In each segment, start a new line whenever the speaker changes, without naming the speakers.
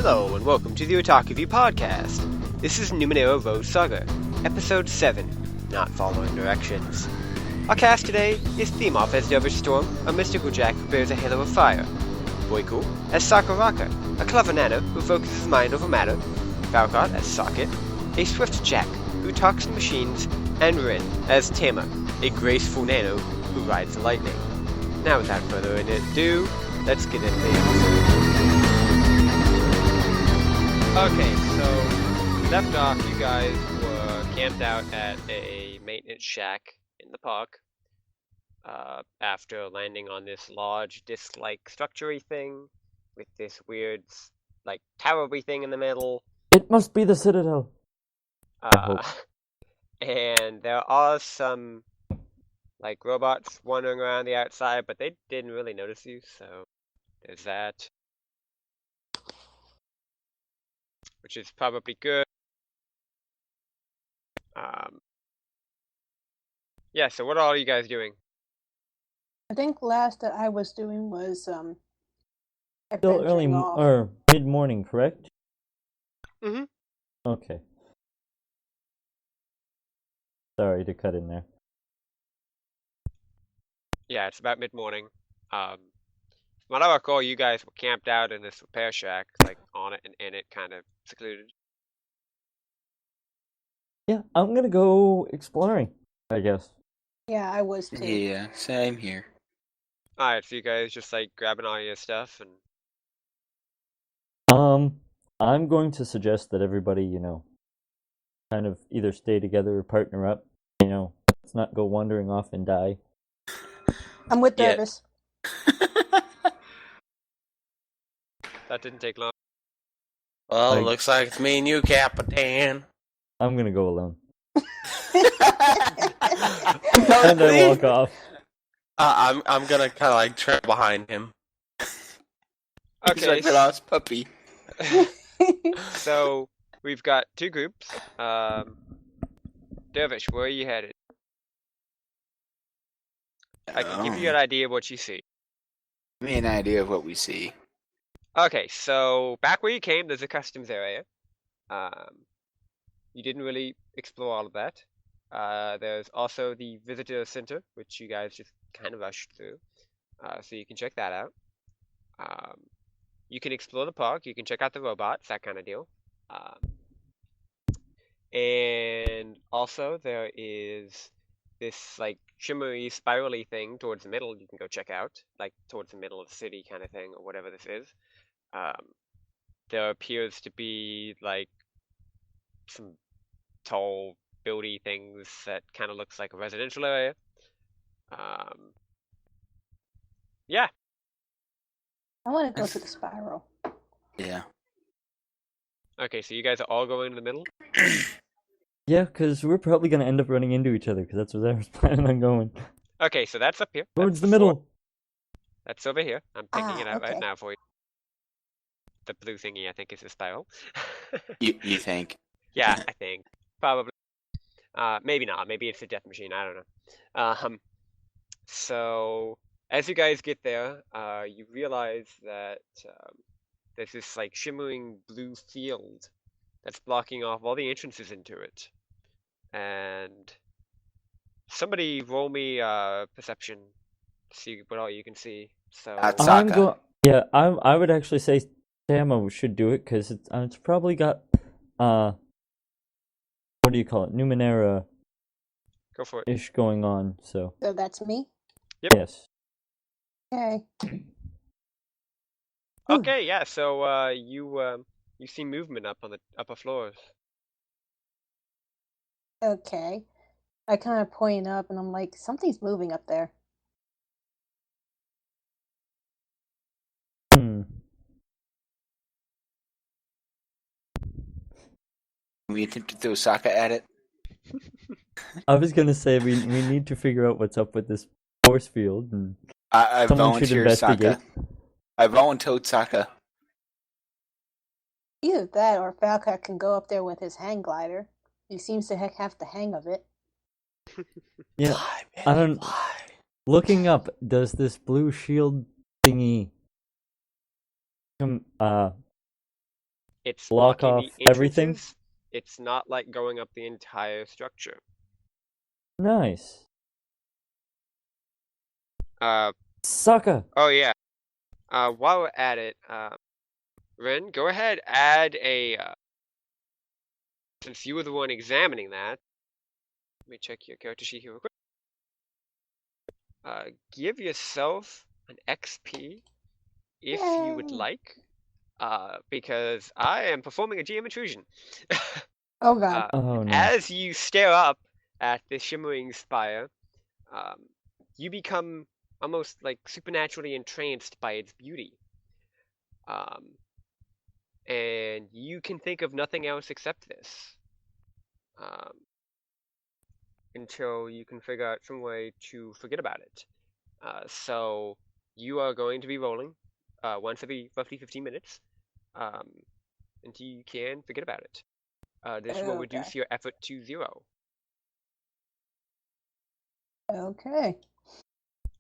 Hello and welcome to the Otaku View podcast. This is Numenera Road Saga, episode 7, Not Following Directions. Our cast today is Themoth as Dervish Storm, a mystical jack who bears a halo of fire. Boiku as Sakuraka, a clever nano who focuses mind over matter. Falcott as Socket, a swift jack who talks to machines. And Rin as Tama, a graceful nano who rides the lightning. Now without further ado, let's get into the episode. Okay, so left off, you guys were camped out at a maintenance shack in the park after landing on this large disc-like structure-y thing with this weird, like, tower-y thing in the middle.
It must be the Citadel.
And there are some, like, robots wandering around the outside, but they didn't really notice you, so there's that. Which is probably good. Yeah, so what are all you guys doing?
I think last that I was doing was
Still
adventuring
early
off.
or mid-morning, correct?
Mm-hmm.
Okay. Sorry to cut in there.
Yeah, it's about mid-morning. From what I recall, you guys were camped out in this repair shack, like on it and in it, kind of secluded.
Yeah, I'm gonna go exploring, I guess.
Yeah, I was too.
Yeah, same here.
Alright, so you guys just like grabbing all your stuff and
I'm going to suggest that everybody, kind of either stay together or partner up. Let's not go wandering off and die.
I'm with
Yeah.
Davis.
that didn't take long.
Well,
Like-
looks like it's me and you, Capitan.
I'm gonna go alone.
No,
And I
please.
walk off.
I'm gonna kind of like trail behind him. He's
Okay,
like the lost puppy.
so we've got two groups. Dervish, where are you headed? I can give you an idea of what you see.
Give me an idea of what we see.
Okay, so back where you came, there's a customs area. You didn't really explore all of that. There's also the visitor center, which you guys just kind of rushed through. So you can check that out. You can explore the park. You can check out the robots, that kind of deal. And also there is this like shimmery, spirally thing towards the middle. You can go check out, like towards the middle of the city, kind of thing, or whatever this is. There appears to be like some tall, buildy things that kind of looks like a residential area. Yeah.
I want to go to the spiral.
Yeah.
Okay, so you guys are all going to the middle?
Yeah, because we're probably gonna end up running into each other, because that's where I was planning on going.
Okay, so that's up here.
Towards
That's
the
floor.
middle.
That's over here. I'm picking it out right
okay.
now for you. The blue thingy, I think, is the spiral.
You think?
Yeah, I think. Probably. Maybe not. Maybe it's a death machine. I don't know. So as you guys get there, you realize that there's this like shimmering blue field that's blocking off all the entrances into it. And somebody roll me perception to see what all you can see. So
That's Saga.
I would actually say Tama should do it, because it's probably got what do you call it? Numenera
go for it.
ish going on, so
So that's me.
Yep.
yes.
Okay.
Okay, yeah. So you see movement up on the upper floors.
Okay. I kind of point up and I'm like, something's moving up there.
Hmm.
We attempt to throw Saka at it.
I was gonna say we need to figure out what's up with this force field, and
I
someone should
volunteer Saka.
investigate.
I volunteered Saka.
Either that or Falcott can go up there with his hang glider. He seems to have the hang of it.
Yeah,
Fly, man,
I don't-
fly.
looking up, does this blue shield thingy
It's
block
blocking
off
the
everything?
entrances. It's not like going up the entire structure.
Nice.
Uh,
Saga!
oh yeah. While we're at it, Ren, go ahead, add a, since you were the one examining that, let me check your character sheet here real quick. Give yourself an XP if you would
Yay.
like, because I am performing a GM intrusion.
Oh god.
Oh no.
As you stare up at the shimmering spire, you become almost like supernaturally entranced by its beauty. And you can think of nothing else except this. Until you can figure out some way to forget about it. So you are going to be rolling once every roughly 15 minutes until you can forget about it. This will
Okay.
reduce your effort to 0.
Okay.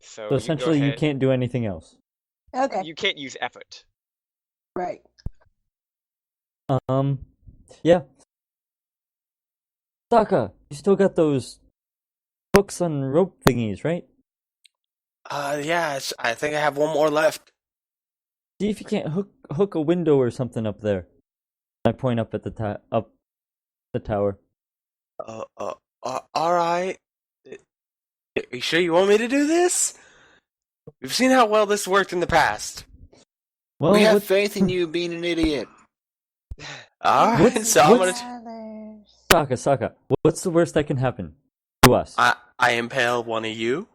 So
So
you
essentially,
go
you
ahead.
can't do anything else.
Okay.
You can't use effort.
Right.
Yeah. Saka, you still got those hooks on rope thingies, right?
Yeah, I think I have one more left.
See if you can't hook a window or something up there. I point up at the up the tower.
All right. Are you sure you want me to do this? We've seen how well this worked in the past.
Well,
we have
what,
faith in you being an idiot.
All right,
What's-
so I'm
what's-
gonna.
Saka, what's the worst that can happen to us?
I impale one of you.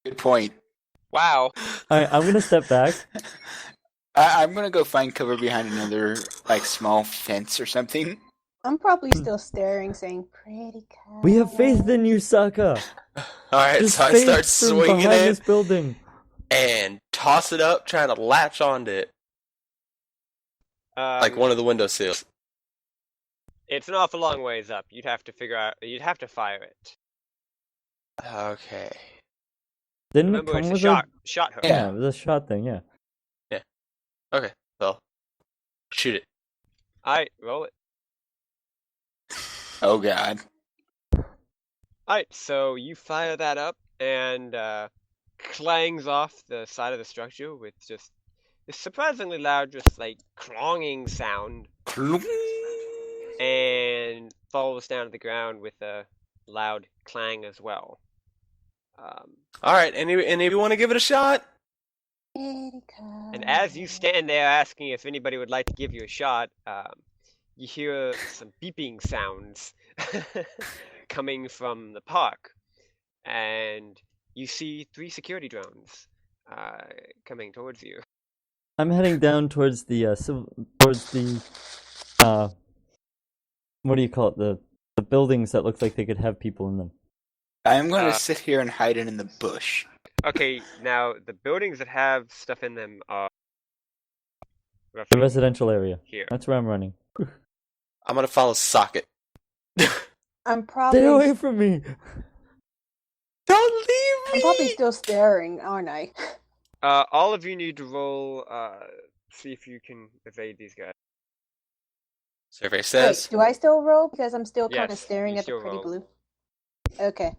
Good point.
Wow.
Alright, I'm gonna step back.
I'm gonna go find cover behind another like small fence or something.
I'm probably still staring, saying, "Pretty color."
We have faith in you, Saka.
All right,
Just
so I
faith
start
from
swinging
behind
it
this building.
and toss it up, trying to latch onto it like one of the windowsills.
It's an awful long ways up. You'd have to fire it.
Okay.
Didn't
Remember,
it
it's
come
a
with
shot hook.
Yeah, it was a shot thing. Yeah.
Okay. So shoot it.
Alright, roll it.
Oh god.
Alright, so you fire that up and clangs off the side of the structure with just this surprisingly loud, just like clanging sound, and falls down to the ground with a loud clang as well.
All right. Any of you want to give it a shot?
And as you stand there asking if anybody would like to give you a shot, you hear some beeping sounds coming from the park, and you see 3 security drones coming towards you.
I'm heading down towards the what do you call it? The buildings that look like they could have people in them.
I'm gonna sit here and hide it in the bush.
Okay, now the buildings that have stuff in them are
The
roughly
residential area.
here.
That's where I'm running.
I'm gonna follow Socket.
I'm probably
Stay away from me.
Don't leave
I'm probably still staring, aren't I?
All of you need to roll, see if you can evade these guys.
Survey
Wait,
says.
do I still roll? Because I'm still kind of
Yes,
staring
you
at the
still
pretty
roll.
blue. Okay.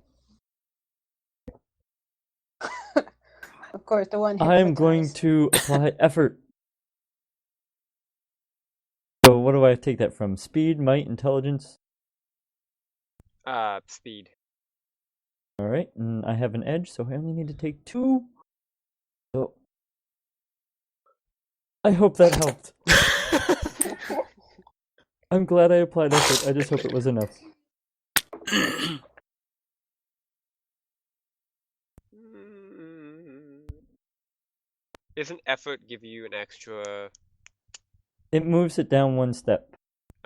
Of course, the one.
I am going
hypnotized.
to apply effort. So what do I take that from? Speed, might, intelligence?
Speed.
Alright, and I have an edge, so I only need to take 2. So I hope that helped. I'm glad I applied effort. I just hope it was enough.
Doesn't effort give you an extra...
It moves it down 1 step.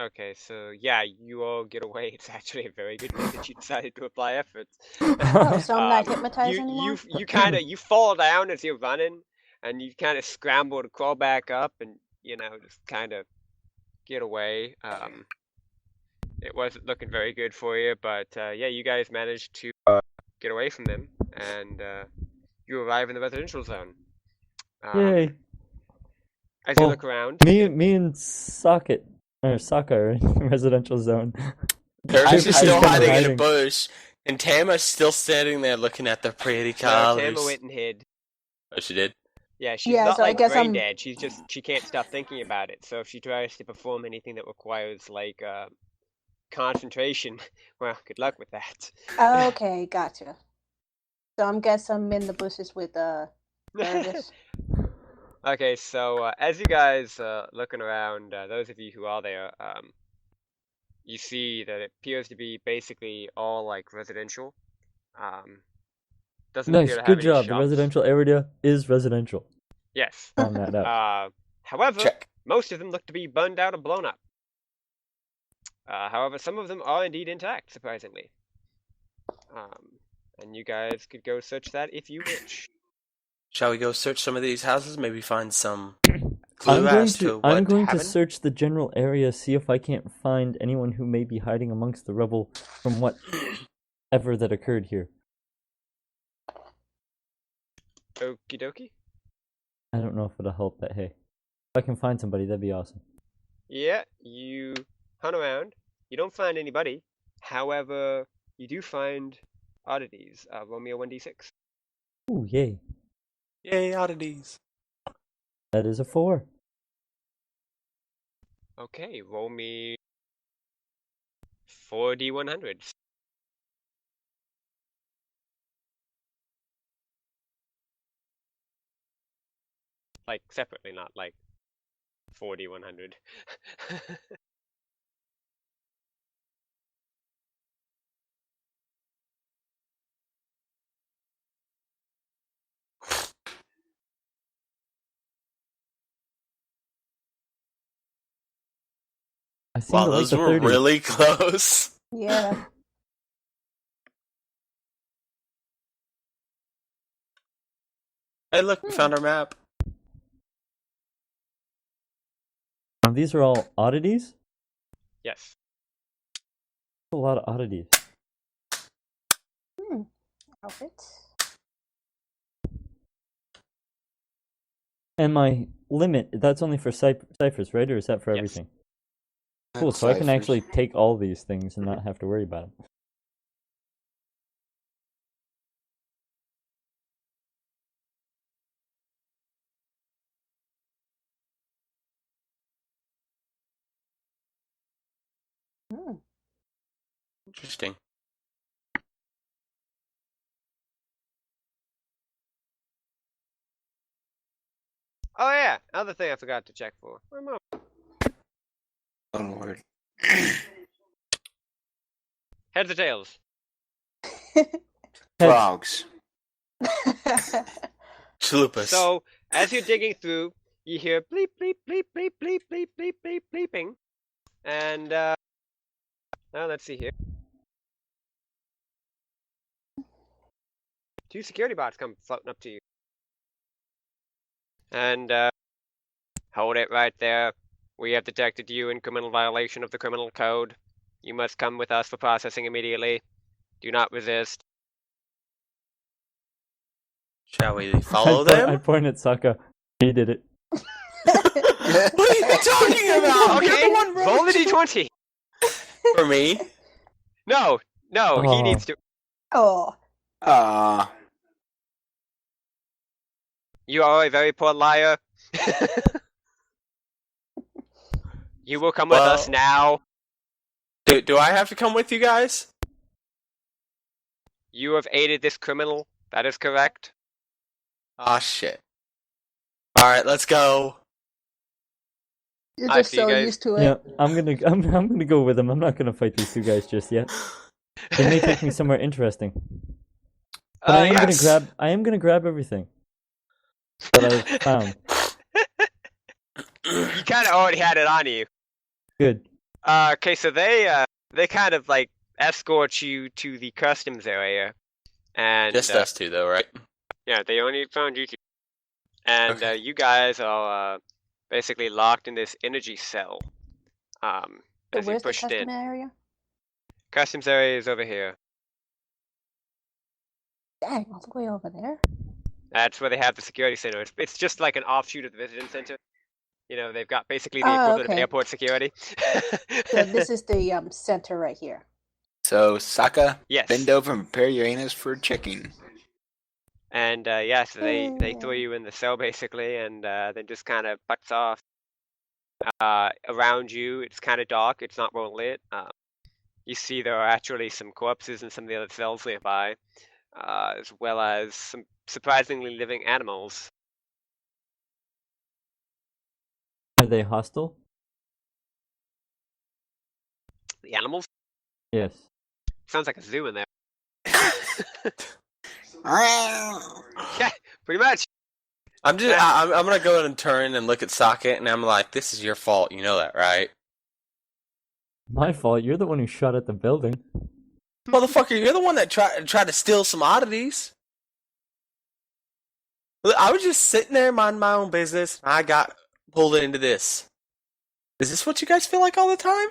Okay, so yeah, you all get away. It's actually a very good thing that you decided to apply effort.
Oh, so I'm not hypnotized
you,
anymore?
you kind of, you fall down as you're running, and you kind of scramble to crawl back up and, just kind of get away. It wasn't looking very good for you, but yeah, you guys managed to get away from them, and you arrive in the residential zone.
Yay.
As you
Oh,
look around,
Me and Socket or Saka are in the residential zone.
Curtis is still
Everybody's
hiding in a
hiding.
bush, and Tama's still standing there looking at the pretty
no,
colors.
Tama went and hid.
Oh, she did?
Yeah, she's
Yeah,
not
so I
like
guess
brain
I'm-
dead. She can't stop thinking about it. So if she tries to perform anything that requires like concentration, well, good luck with that.
Okay, gotcha. So I'm guess I'm in the bushes with Jarvis.
Okay, so as you guys looking around, those of you who are there, you see that it appears to be basically all like residential. Doesn't
Nice,
appear to have
good
any
job. The
shops.
residential area is residential.
Yes.
Found that out.
However,
Check.
most of them look to be burned out or blown up. However, some of them are indeed intact, surprisingly. And you guys could go search that if you wish.
Shall we go search some of these houses? Maybe find some clue as to what
I'm going to
happened?
search the general area, see if I can't find anyone who may be hiding amongst the rubble from whatever that occurred here.
Okie dokie.
I don't know if it'll help, but hey, if I can find somebody, that'd be awesome.
Yeah, you hunt around. You don't find anybody. However, you do find oddities. Roll me a 1d6.
Ooh, yay!
Yay, oddities.
That is a 4.
Okay, roll me 4d100s. Like separately, not like 4d100.
I seem
Wow,
to like
those
the
were
30.
really close.
Yeah.
Hey, look, we found our map.
These are all oddities?
Yes.
A lot of oddities.
Outfits.
And my limit, that's only for ciphers, right? Or is that for
Yes.
everything? Cool, so I can actually take all these things and not have to worry about them.
Interesting.
Oh yeah, another thing I forgot to check for. Where am I?
Oh Lord.
Heads or tails?
Frogs.
Chalupas.
So, as you're digging through, you hear bleep, bleep, bleep, bleep, bleep, bleep, bleep, bleep, bleeping. And, now let's see here. 2 security bots come floating up to you. And, hold it right there. We have detected you in criminal violation of the criminal code. You must come with us for processing immediately. Do not resist.
Shall we follow
I
them?
point at Saka. He did it.
What are you talking about? You're
Okay,
the one
roll the d20.
For me?
No, he
Oh.
needs to.
Oh.
You are a very poor liar. You will come with us now.
Do I have to come with you guys?
You have aided this criminal. That is correct.
Aw, shit. Alright, let's go.
You're
I
just
see you
so
guys.
used to it.
Yeah, I'm gonna go with them. I'm not gonna fight these two guys just yet. They may take me somewhere interesting. But
Yes.
I am gonna grab everything that I've found.
You kind of already had it on you.
Good.
Okay, so they kind of like escort you to the customs area, and
Just us two, though, right?
yeah, they only found you two, and
Okay.
you guys are basically locked in this energy cell.
So
As you
where's the
pushed in.
custom area?
Customs area is over here.
Dang, all the way over there.
That's where they have the security center. It's just like an offshoot of the visiting center. They've got basically the
Oh,
equivalent of
okay.
airport security.
So this is the center right here.
So, Saka,
Yes.
bend over and prepare your anus for checking.
And so they throw you in the cell basically, and then just kind of butts off. Around you, it's kind of dark. It's not well lit. You see there are actually some corpses in some of the other cells nearby, as well as some surprisingly living animals.
Are they hostile?
The animals?
Yes.
Sounds like a zoo in there. Yeah, pretty much.
I'm gonna go ahead and turn and look at Socket, and I'm like, "This is your fault. You know that, right?"
My fault. You're the one who shot at the building.
Motherfucker, you're the one that tried to steal some oddities. Look, I was just sitting there minding my own business. I got pulled into this. Is this what you guys feel like all the time?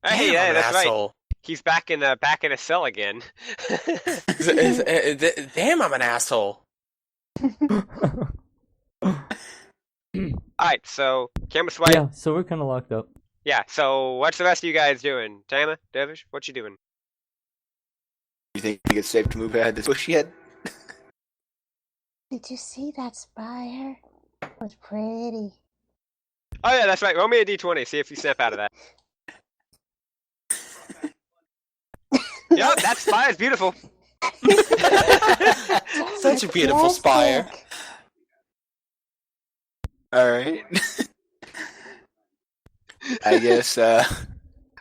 Hey,
Damn,
yeah,
I'm an
that's right.
asshole.
He's back in a cell again.
Damn, I'm an asshole.
Alright, so camera swipe.
Yeah, so we're kind of locked up.
Yeah, so what's the rest of you guys doing? Tama, Dervish, what you doing?
You think it's safe to move out of this bush yet?
Did you see that spire? It was pretty.
Oh yeah, that's right. Roll me a d20, see if you snap out of that. Yep, that spire's beautiful.
Such a beautiful spire.
Fantastic.
Alright. I guess,
I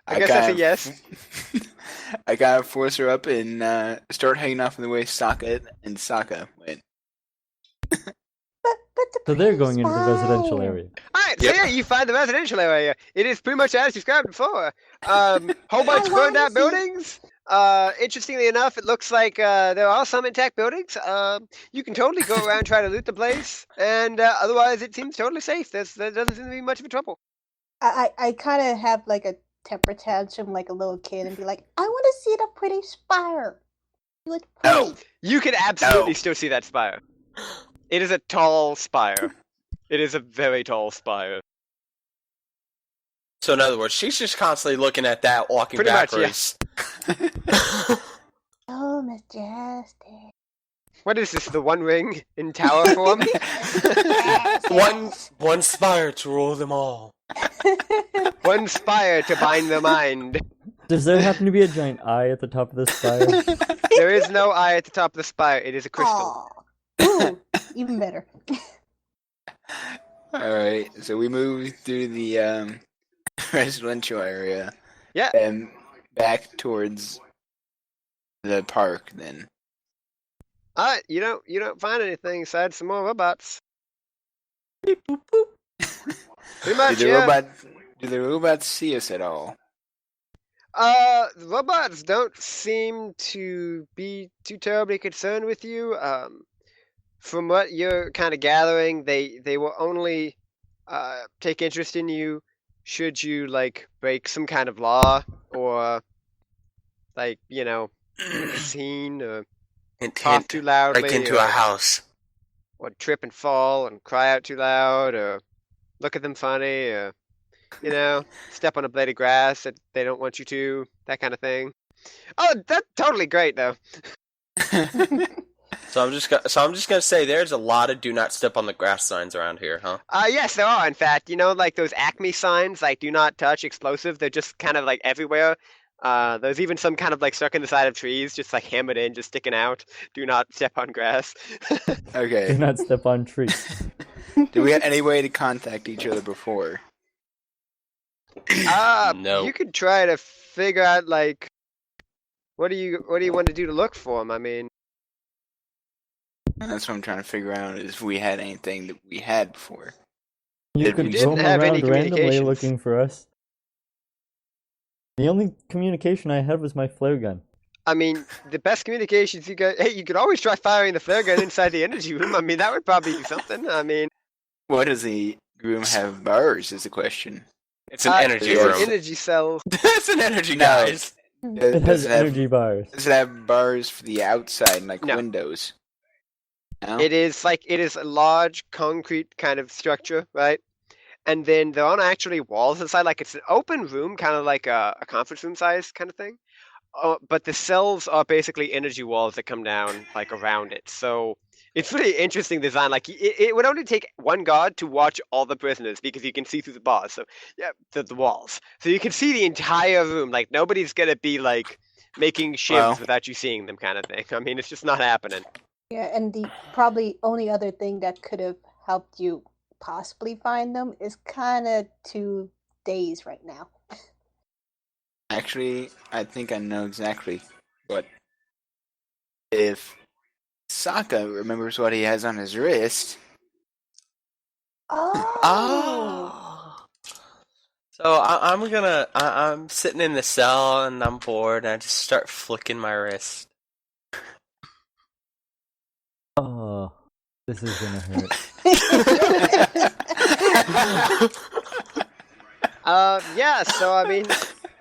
guess that's a yes.
I gotta force her up and start hanging off in the way Saka went.
But the
So they're
pretty
going into the residential
spire.
area.
Alright, so
Yep.
yeah, you find the residential area. It is pretty much as described before. Whole bunch of burned out buildings. Interestingly enough, it looks like there are some intact buildings. You can totally go around and try to loot the place, and otherwise it seems totally safe. There doesn't seem to be much of a trouble.
I kind of have like a temper tantrum like a little kid and be like, I want to see the pretty spire. It looks pretty.
No.
You can absolutely
No.
still see that spire. It is a tall spire. It is a very tall spire.
So in other words, she's just constantly looking at that, walking
Pretty much,
backwards.
Oh, majestic.
What is this, the One Ring in tower form?
One spire to rule them all.
One spire to bind the mind.
Does there happen to be a giant eye at the top of the spire?
There is no eye at the top of the spire. It is a crystal.
Aw. Ooh, even better.
Alright, so we move through the residential area
Yeah.
and back towards the park then.
You don't find anything besides some more robots.
Beep, boop, boop.
Pretty much, yeah.
Do the robots see us at all?
The robots don't seem to be too terribly concerned with you. From what you're kind of gathering, they will only take interest in you should you like break some kind of law or like make a scene or cough too loudly
Break into a house.
or trip and fall and cry out too loud or look at them funny or step on a blade of grass that they don't want you to, that kind of thing. Oh, that's totally great though.
So I'm just gonna say there's a lot of do not step on the grass signs around here, huh?
Yes, there are. In fact, like those Acme signs, like "Do not touch explosive." They're just kind of like everywhere. There's even some kind of like stuck in the side of trees, just like hammered in, just sticking out. Do not step on grass.
Do
Okay.
not step on trees.
Do we have any way to contact each other before?
No.
You could try to figure out like what do you want to do to look for them? I mean,
That's what I'm trying to figure out, is if we had anything that we had before.
You
Did
could
we
didn't
roam
have any
around randomly
communications.
looking for us. The only communication I had was my flare gun.
I mean, the best communications you got. Hey, you could always try firing the flare gun inside the energy room. I mean, that would probably be something. I mean,
What does the room have bars is the question.
It's an energy
it's an
room.
energy cell.
It's an energy,
No.
guys.
It has energy bars.
Does it have bars for the outside, like
No.
windows? No?
It is a large concrete kind of structure, right? And then there aren't actually walls inside. Like it's an open room, kind of like a conference room size kind of thing. But the cells are basically energy walls that come down like around it. So it's really interesting design. Like it would only take one guard to watch all the prisoners because you can see through the bars. So yeah, the walls. So you can see the entire room. Like nobody's gonna be like making shivs
Well.
without you seeing them, kind of thing. I mean, it's just not happening.
Yeah, and the probably only other thing that could have helped you possibly find them is kind of 2 days right now.
Actually, I think I know exactly what. If Saga remembers what he has on his wrist.
Oh.
So I'm sitting in the cell and I'm bored and I just start flicking my wrist.
Oh, this is gonna hurt.
Yeah. So I mean,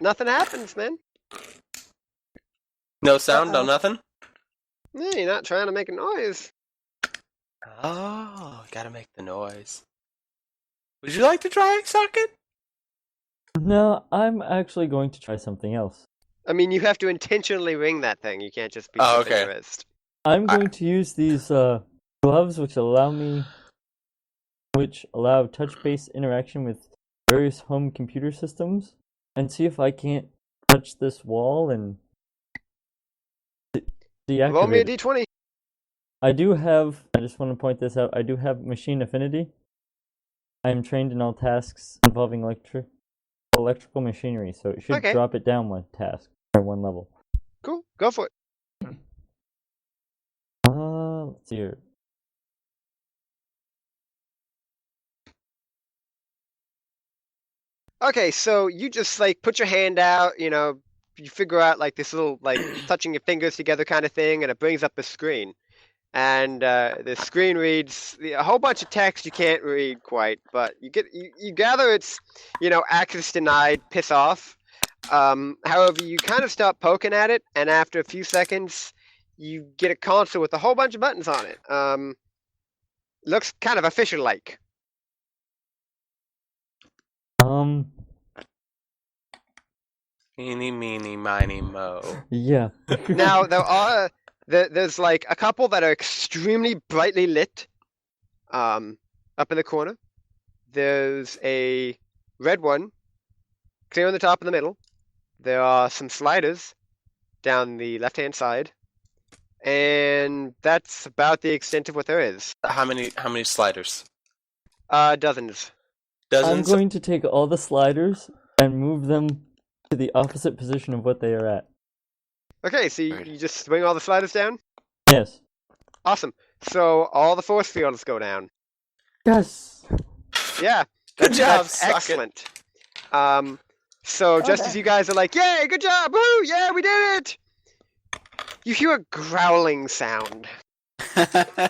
nothing happens, man.
No sound, no nothing?
Yeah, you're not trying to make a noise.
Oh, gotta make the noise. Would you like to try it, Socket?
No, I'm actually going to try something else.
I mean, you have to intentionally ring that thing. You can't just be
Oh,
flipping
okay.
your wrist.
I'm going to use these gloves which allow touch-based interaction with various home computer systems and see if I can't touch this wall and deactivate
Roll me a
it.
d20.
I just want to point this out, I do have machine affinity. I am trained in all tasks involving electrical machinery, so it should
Okay.
drop it down one task, or one level.
Cool. Go for it.
Let's see here.
Okay, so you just like put your hand out, you figure out like this little like touching your fingers together kind of thing, and it brings up the screen. And the screen reads a whole bunch of text you can't read quite, but you gather it's access denied, piss off. However, you kind of stop poking at it, and after a few seconds, you get a console with a whole bunch of buttons on it. Looks kind of official-like.
Eeny, meeny, miny, mo.
Yeah.
Now there's like a couple that are extremely brightly lit, up in the corner. There's a red one, clear on the top in the middle. There are some sliders down the left-hand side, and that's about the extent of what there is.
How many sliders?
Dozens.
I'm
Dozens?
going to take all the sliders and move them to the opposite position of what they are at.
Okay, so you just swing all the sliders down?
Yes.
Awesome. So all the force fields go down.
Yes.
Yeah.
Good job,
That's
Socket.
excellent. So just as you guys are like, yay, good job, woo, yeah, we did it! You hear a growling sound.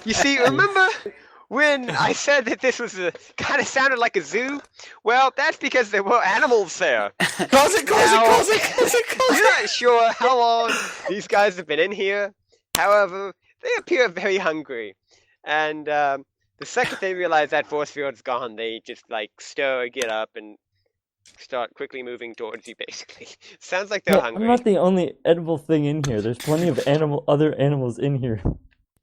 You see, remember when I said that this was kind of sounded like a zoo? Well, that's because there were animals there.
Close it!
You're not sure how long these guys have been in here. However, they appear very hungry. And the second they realize that force field's gone, they just like stir, get up, and start quickly moving towards you, basically. Sounds like they're
No,
hungry.
I'm not the only edible thing in here. There's plenty of other animals in here.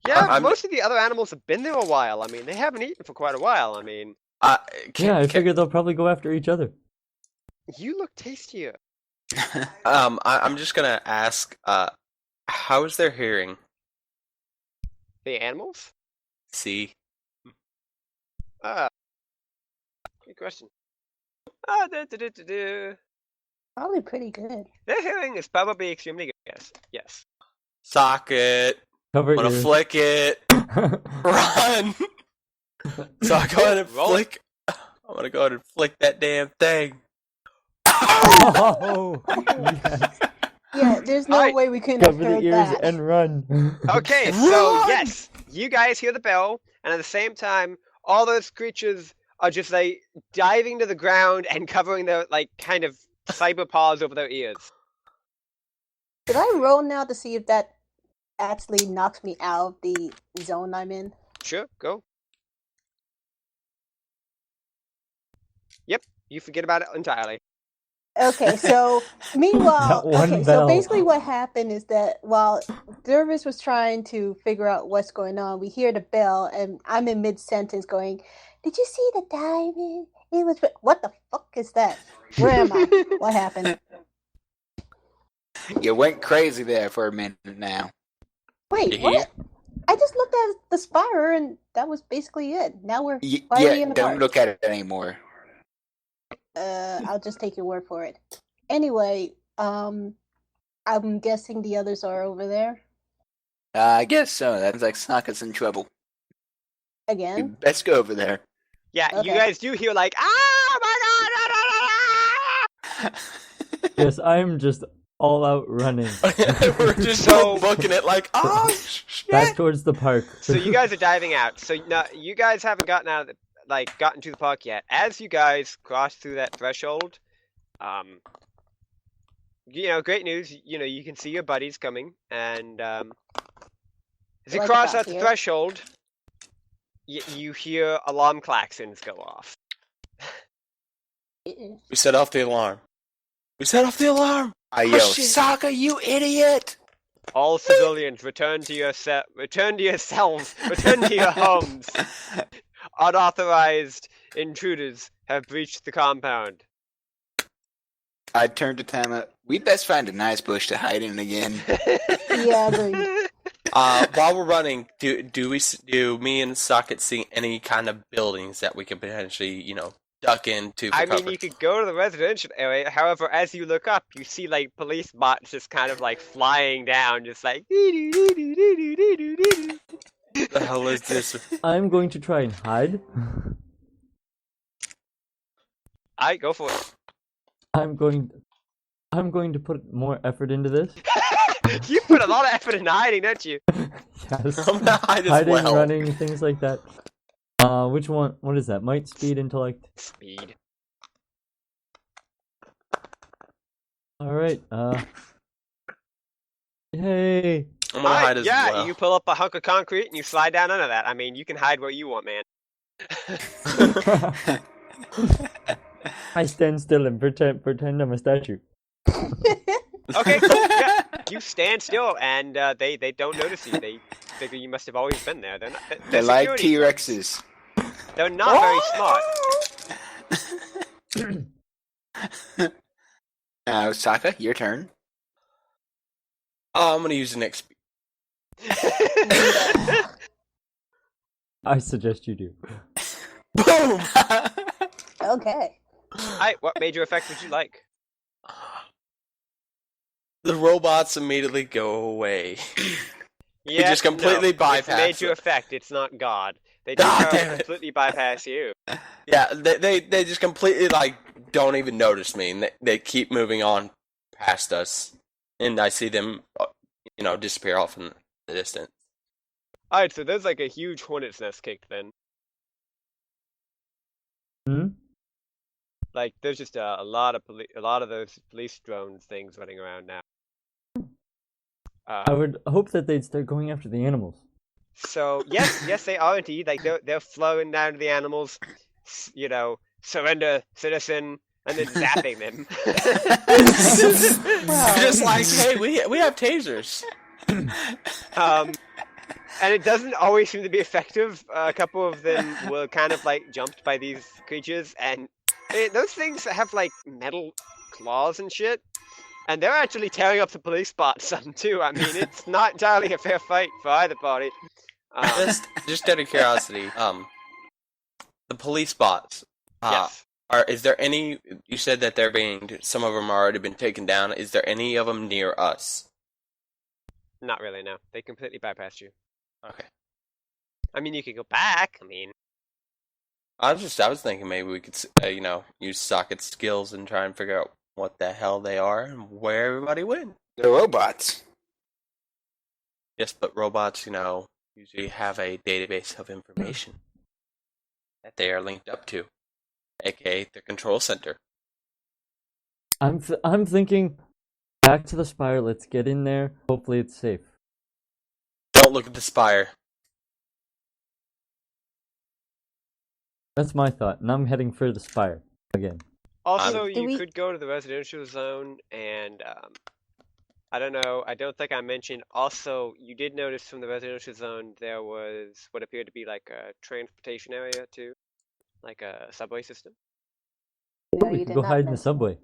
Yeah,
I'm-
most of the other animals have been there a while. I mean, they haven't eaten for quite a while. I mean,
I figured they'll probably go after each other.
you look tastier.
I'm just gonna ask, how is their hearing?
The animals?
See?
Good question. Their
Probably pretty good.
hearing is probably extremely good. Yes.
Socket.
Cover
I'm gonna
ears.
flick it. Run! So I go ahead and
Roll it.
flick. I'm gonna go ahead and flick that damn thing.
Oh, yes.
Yeah, there's no
Alright.
way we couldn't have
Cover the
heard
ears
that.
and run.
Okay, so
Run!
yes, you guys hear the bell, and at the same time, all those creatures are just like diving to the ground and covering their like kind of cyber paws over their ears.
Did I roll now to see if that actually knocks me out of the zone I'm in.
Sure, go. Yep, you forget about it entirely.
Okay, so meanwhile,
That one
okay, so
bell.
basically what happened is that while Dervis was trying to figure out what's going on, we hear the bell, and I'm in mid-sentence going, "Did you see the diamond? It was what the fuck is that? Where am I? What happened?"
You went crazy there for a minute now.
Wait,
You
what?
hear?
I just looked at the spire, and that was basically it. Now we're finally
Yeah,
in the
don't
park.
look at it anymore.
I'll just take your word for it. Anyway, I'm guessing the others are over there
I guess so. That's like Sokka's in trouble.
again.
Let's go over there.
Yeah, you
Okay.
guys do hear like, ah, my god!
Yes, I'm just all out running.
We're just
So-
booking it like, oh shit!
Back towards the park.
So you guys are diving out. So now you guys haven't gotten out of the, gotten to the park yet. As you guys cross through that threshold, great news. You can see your buddies coming, and as you
Like
cross
about
out the
here.
threshold, you hear alarm klaxons go off.
We set off the alarm. We set off the alarm.
I yell,
shit.
Sokka, you idiot!
All civilians, return to your return to yourselves, return to your homes. Unauthorized intruders have breached the compound.
I turned to Tama. We'd best find a nice bush to hide in again.
Yeah, agreed.
While we're running, do me and Socket see any kind of buildings that we could potentially, duck into for
I
cover?
mean, you could go to the residential area. However, as you look up, you see police bots just kind of flying down, just like.
What the hell is this?
I'm going to try and hide.
Alright, go for it.
I'm going to put more effort into this.
You put a lot of effort in hiding, don't you?
Yes.
I'm gonna hide as
Hiding,
well.
running, things like that. Which one? What is that? Might, speed, intellect.
Speed.
All right. Yay!
I'm gonna hide as
yeah,
well.
you pull up a hunk of concrete and you slide down under that. I mean, you can hide where you want, man.
I stand still and pretend I'm a statue.
Okay, cool. Yeah, you stand still, and they don't notice you. They figure you must have always been there.
They're like
security
T-Rexes.
folks. They're not very smart.
Sokka, your turn.
Oh, I'm gonna use an XP.
I suggest you do.
Boom!
Okay.
Alright, what major effect would you like?
The robots immediately go away.
Yeah,
just completely
it's
bypass
major
it.
effect. It's not God. They
God
just
damn it.
completely bypass you.
Yeah, they just completely don't even notice me, and they keep moving on past us, and I see them, disappear off in the distance.
Alright, so there's a huge hornet's nest kicked then.
Hmm?
There's just a lot of those police drones things running around now.
I would hope that they'd start going after the animals.
So yes, they are indeed. They're flowing down to the animals, surrender, citizen, and then zapping them.
Just like, hey, we have tasers.
And it doesn't always seem to be effective. A couple of them were kind of jumped by these creatures, and those things have metal claws and shit. And they're actually tearing up the police bots some too. I mean, it's not entirely a fair fight for either party.
Just out of curiosity, the police bots.
Yes.
Is there any? You said that some of them already been taken down. Is there any of them near us?
Not really, no. They completely bypassed you.
Okay.
I mean, you could go back. I mean,
I was thinking maybe we could, use Socket's skills and try and figure out what the hell they are and where everybody went.
They're robots.
Yes, but robots, usually have a database of information that they are linked up to, aka their control center.
I'm thinking back to the spire. Let's get in there. Hopefully it's safe.
don't look at the spire.
That's my thought, and I'm heading for the spire again.
Also,
Do
you
we-
could go to the residential zone, and I don't know. I don't think I mentioned. Also, you did notice from the residential zone there was what appeared to be like a transportation area too, like a subway system.
No,
we
you
can
did
go
not
hide in the
mention
subway.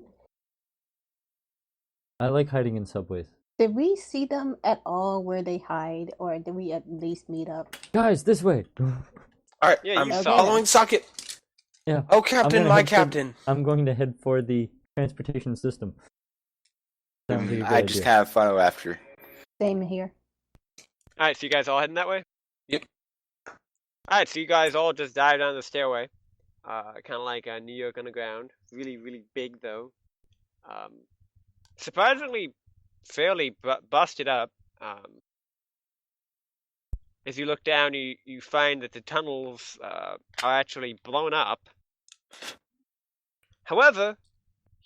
I like hiding in subways.
that. Did we see them at all where they hide, or did we at least meet up?
Guys, this way.
Alright,
Yeah,
I'm
you
saw
following Socket.
Yeah.
Oh, Captain,
gonna
my
head for-
captain.
I'm going to head for the transportation system. Sounds like a good
I just
idea.
kind of follow after.
Same here.
All right, so you guys all heading that way?
Yep.
All right, so you guys all just dive down the stairway, kind of like New York Underground. Really, really big though. Surprisingly, fairly busted up. As you look down, you find that the tunnels are actually blown up. However,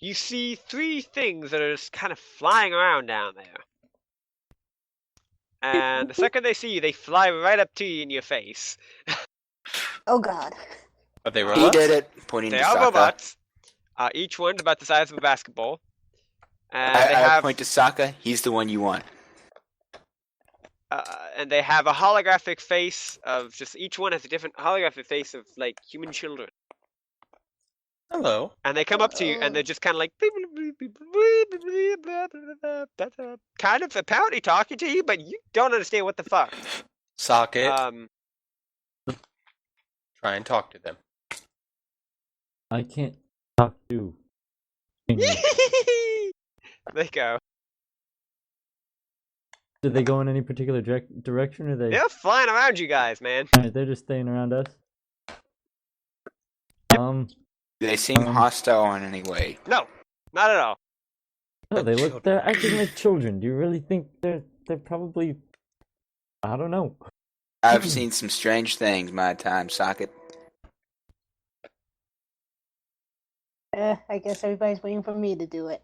you see three things that are just kind of flying around down there. And the second they see you, they fly right up to you in your face.
Oh God.
Are they
He
robots?
did it. Pointing
They
to
are
Sokka.
robots. Each one's about the size of a basketball. And they
I
have
point to Sokka. He's the one you want.
and they have a holographic face of just each one has a different holographic face of like human children.
Hello.
And they come up to you and they're just kind of like kind of apparently talking to you, but you don't understand what the fuck.
Socket. Try and talk to them.
I can't talk to English.
They go.
Did they go in any particular direction, or they?
They're flying around you guys, man.
Alright, they're just staying around us.
They seem hostile in any way.
No, not at all.
No, they're acting like children. Do you really think they're probably? I don't know.
I've seen some strange things my time, Socket.
I guess everybody's waiting for me to do it.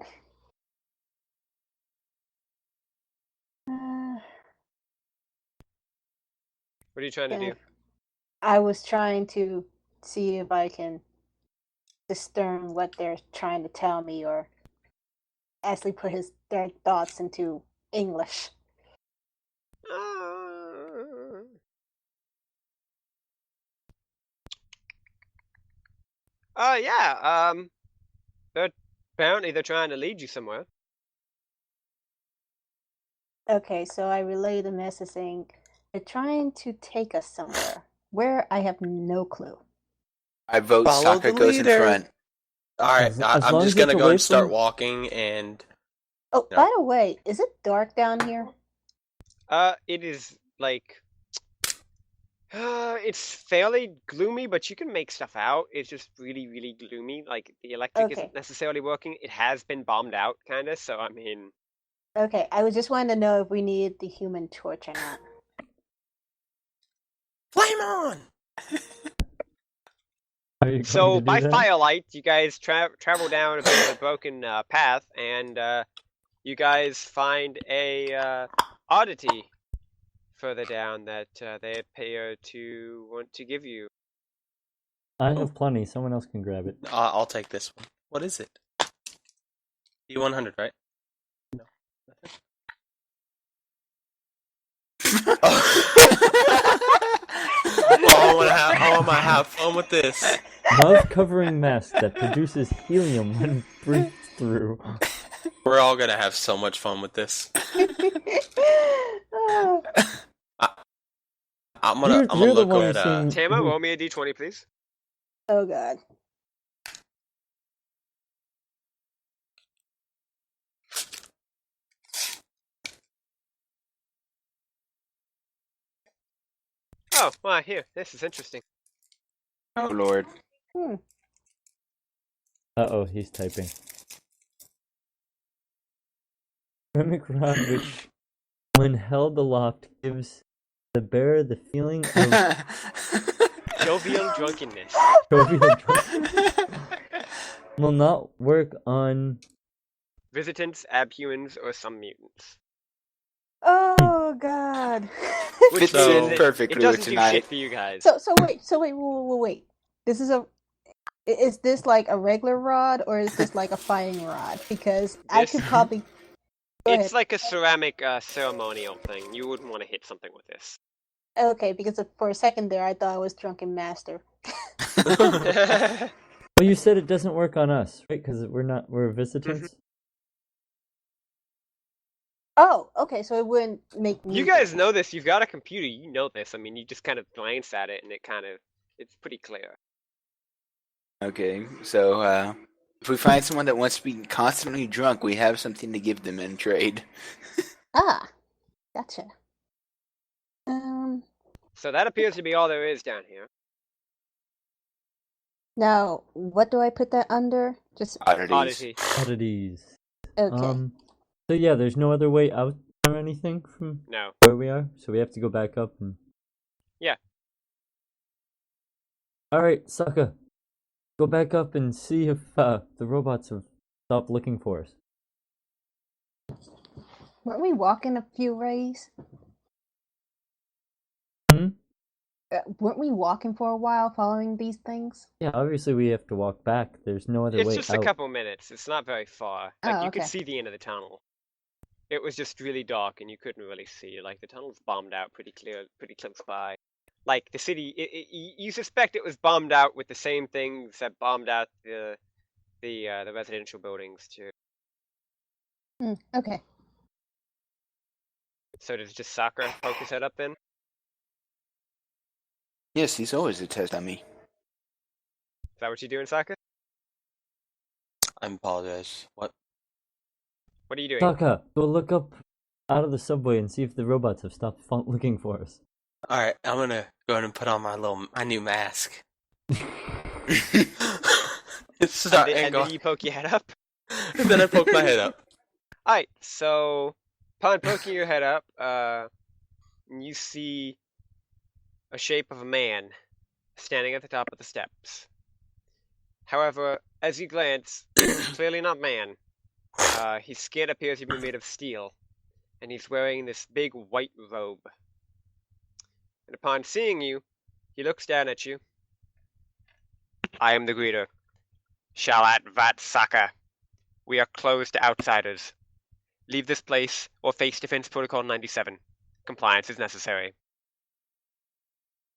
What are you trying to do?
I was trying to see if I can discern what they're trying to tell me, or actually put their thoughts into English.
Yeah. They're apparently they're trying to lead you somewhere.
Okay, so I relay the message saying they're trying to take us somewhere. Where, I have no clue.
I vote
Follow the
Sokka goes in
leader.
front.
Alright,
As
I'm
long
just
as
gonna
it's
go
away
and start
from-
walking and...
Oh,
No.
by the way, is it dark down here?
It is like it's fairly gloomy, but you can make stuff out. It's just really, really gloomy. Like the electric
Okay.
isn't necessarily working. It has been bombed out, kind of. So I mean,
Okay, I was just wanting to know if we needed the human torch or not.
Flame on!
Are you going
so
to do
by
that?
firelight, you guys travel down a bit of a broken path, and you guys find a oddity further down that they appear to want to give you.
I have plenty. Someone else can grab it.
I'll take this one. What is it? E100, right? No. I want to have fun with this.
Mouth-covering mask that produces helium when breathed through.
We're all gonna have so much fun with this.
Oh,
I'm gonna
You're the
look
one
at
seeing-
Tama, roll me a d20, please.
oh God.
Oh, well, here. This is interesting.
Oh Lord.
Uh-oh, he's typing. Remic rod which, when held aloft, gives the bearer the feeling of
Jovial drunkenness.
jovial drunk. Will not work on...
Visitants, abhumans, or some mutants.
Oh, Oh God.
Fits
So-
in
It
perfectly
doesn't
with
do
tonight.
shit for you guys.
Wait. This is this like a regular rod or is this like a fighting rod? Because I
This-
could probably. Go
It's
ahead.
like a ceramic ceremonial thing. You wouldn't want to hit something with this.
Okay, because for a second there, I thought I was drunken master.
Well, you said it doesn't work on us, right? Because we're visitants.
Oh, okay, so it wouldn't make me.
You guys know this. You've got a computer. You know this. I mean, you just kind of glance at it, and it's pretty clear.
Okay, so if we find someone that wants to be constantly drunk, we have something to give them in trade.
Ah, gotcha.
So that appears to be all there is down here.
Now, what do I put that under? Just
Oddities.
Oddity.
Oddities.
okay.
So yeah, there's no other way out or anything from
No.
where we are, so we have to go back up and.
Yeah.
All right, Saga, go back up and see if the robots have stopped looking for us.
Weren't we walking a few ways?
Hmm?
Weren't we walking for a while following these things?
Yeah, obviously we have to walk back. There's no other
It's
way
just
out.
a couple minutes. It's not very far. Like
Oh,
you could
okay.
see the end of the tunnel. It was just really dark, and you couldn't really see. Like the tunnel's bombed out pretty close by. Like the city, you suspect it was bombed out with the same things that bombed out the residential buildings too.
Okay.
So does just Sakura poke his head up then?
Yes, he's always a test on me.
Is that what you're doing, Sakura?
I apologize. What?
What are you doing?
Saga, go look up out of the subway and see if the robots have stopped looking for us.
All right, I'm gonna go ahead and put on my new mask. It's
And,
not
then,
and
and
go.
then you poke your head up.
And then I poke my head up.
Alright, so upon poking your head up, you see a shape of a man standing at the top of the steps. However, as you glance, he's clearly not man. His skin appears to be made of steel, and he's wearing this big white robe. And upon seeing you, he looks down at you. I am the greeter. Shalat Vat Saka. We are closed to outsiders. Leave this place or face Defense Protocol 97. Compliance is necessary.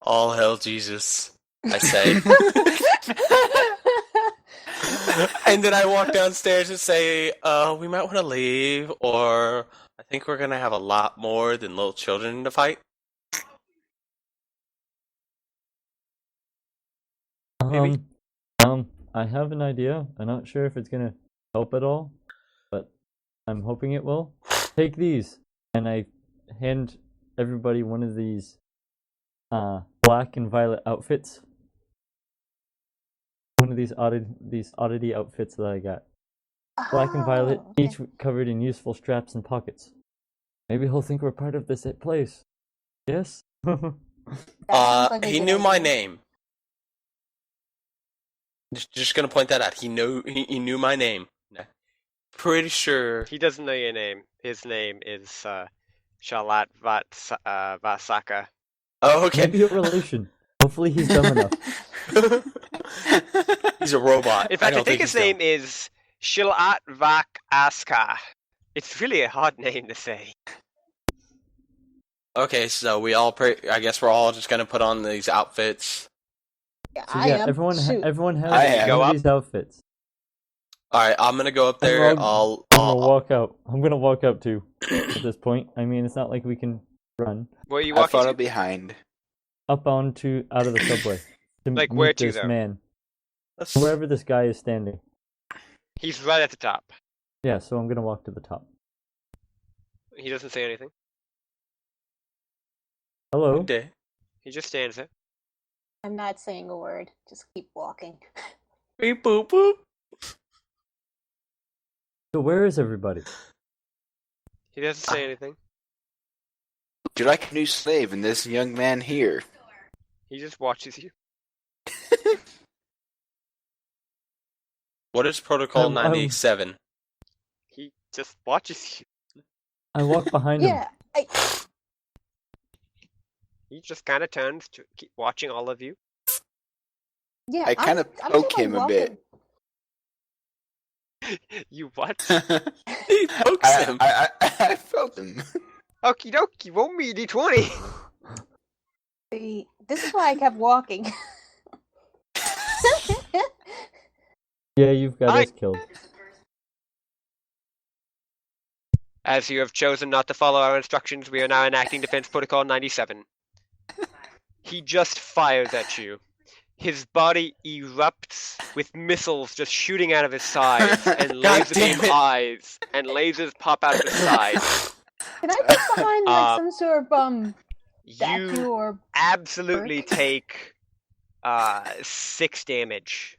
All hail Jesus, I say. And then I walk downstairs and say, we might want to leave, or I think we're going to have a lot more than little children to fight. Maybe.
I have an idea. I'm not sure if it's gonna help at all, but I'm hoping it will. Take these, and I hand everybody one of these black and violet outfits. One of these oddity outfits that I got. Black and violet,
Oh, okay.
each covered in useful straps and pockets. Maybe he'll think we're part of this place. Yes?
That sounds like a
He
good
knew my
idea.
name. Just gonna point that out. He knew my name. Pretty sure.
He doesn't know your name. His name is Shalat Vasaka.
Oh, okay.
Maybe a relation. Hopefully he's dumb enough.
He's a robot.
In fact, I
don't
think his
he's
name
dumb.
is Shilat Vak Aska. It's really a hard name to say.
Okay, so we all. I guess we're all just gonna put on these outfits.
Yeah,
So
I
yeah,
am. Shoot.
everyone has
I am.
one
Go
of
up.
these outfits.
All right, I'm gonna go up there.
I'm
I'll
gonna walk out. I'm gonna walk out too. At this point, I mean, it's not like we can run
Where are you
I
walking
follow
to?
behind.
up onto out of the subway to
Like
meet
where to,
this
though?
man,
Let's-
wherever this guy is standing.
He's right at the top.
Yeah, so I'm gonna walk to the top.
He doesn't say anything.
Hello.
Good day.
He just stands there.
I'm not saying a word. Just keep walking.
Beep boop boop.
So where is everybody?
He doesn't say anything.
Would you like a new slave in this young man here?
He just watches you.
What is Protocol
I'm-
97?
He just watches you.
I walk behind him.
Yeah.
He just kind of turns to keep watching all of you.
Yeah,
I kind of
I'm
poke
still
him a bit.
You what?
He pokes him.
I felt him.
Okie dokie, roll me d20.
See, this is why I kept walking.
Yeah, you've got us killed.
As you have chosen not to follow our instructions, we are now enacting Defense Protocol 97. He just fires at you. His body erupts with missiles just shooting out of his sides and laser beam eyes, and lasers pop out of his sides.
Can I get behind like some sort of statue
You
or
absolutely
brick?
take 6 damage.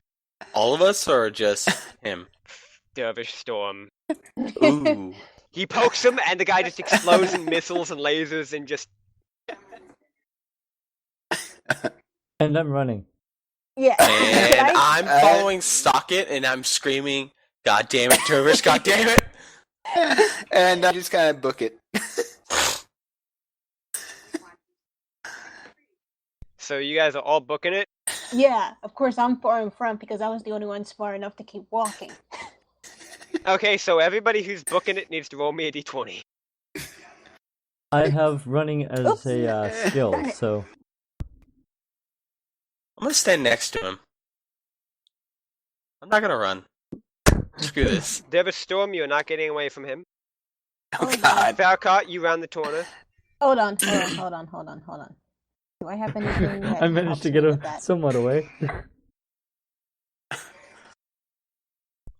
All of us, or just him?
Dervish Storm.
Ooh.
He pokes him, and the guy just explodes in missiles and lasers and just...
And I'm running.
Yeah.
And I'm
I-
following Socket, and I'm screaming, "God damn it, Dervish! God damn it!"
And I just kind of book it.
So you guys are all booking it?
Yeah, of course I'm far in front because I was the only one smart enough to keep walking.
Okay, so everybody who's booking it needs to roll me a d20.
I have running as
Oops.
a skill,
Darn it.
so
I'm gonna stand next to him. I'm not gonna run. Screw this.
Dervish Storm, you're not getting away from him.
Oh God.
Falcott, you round the corner.
Hold on. Do I have anything that
I managed
helps
to
me
get
with that?
somewhat away.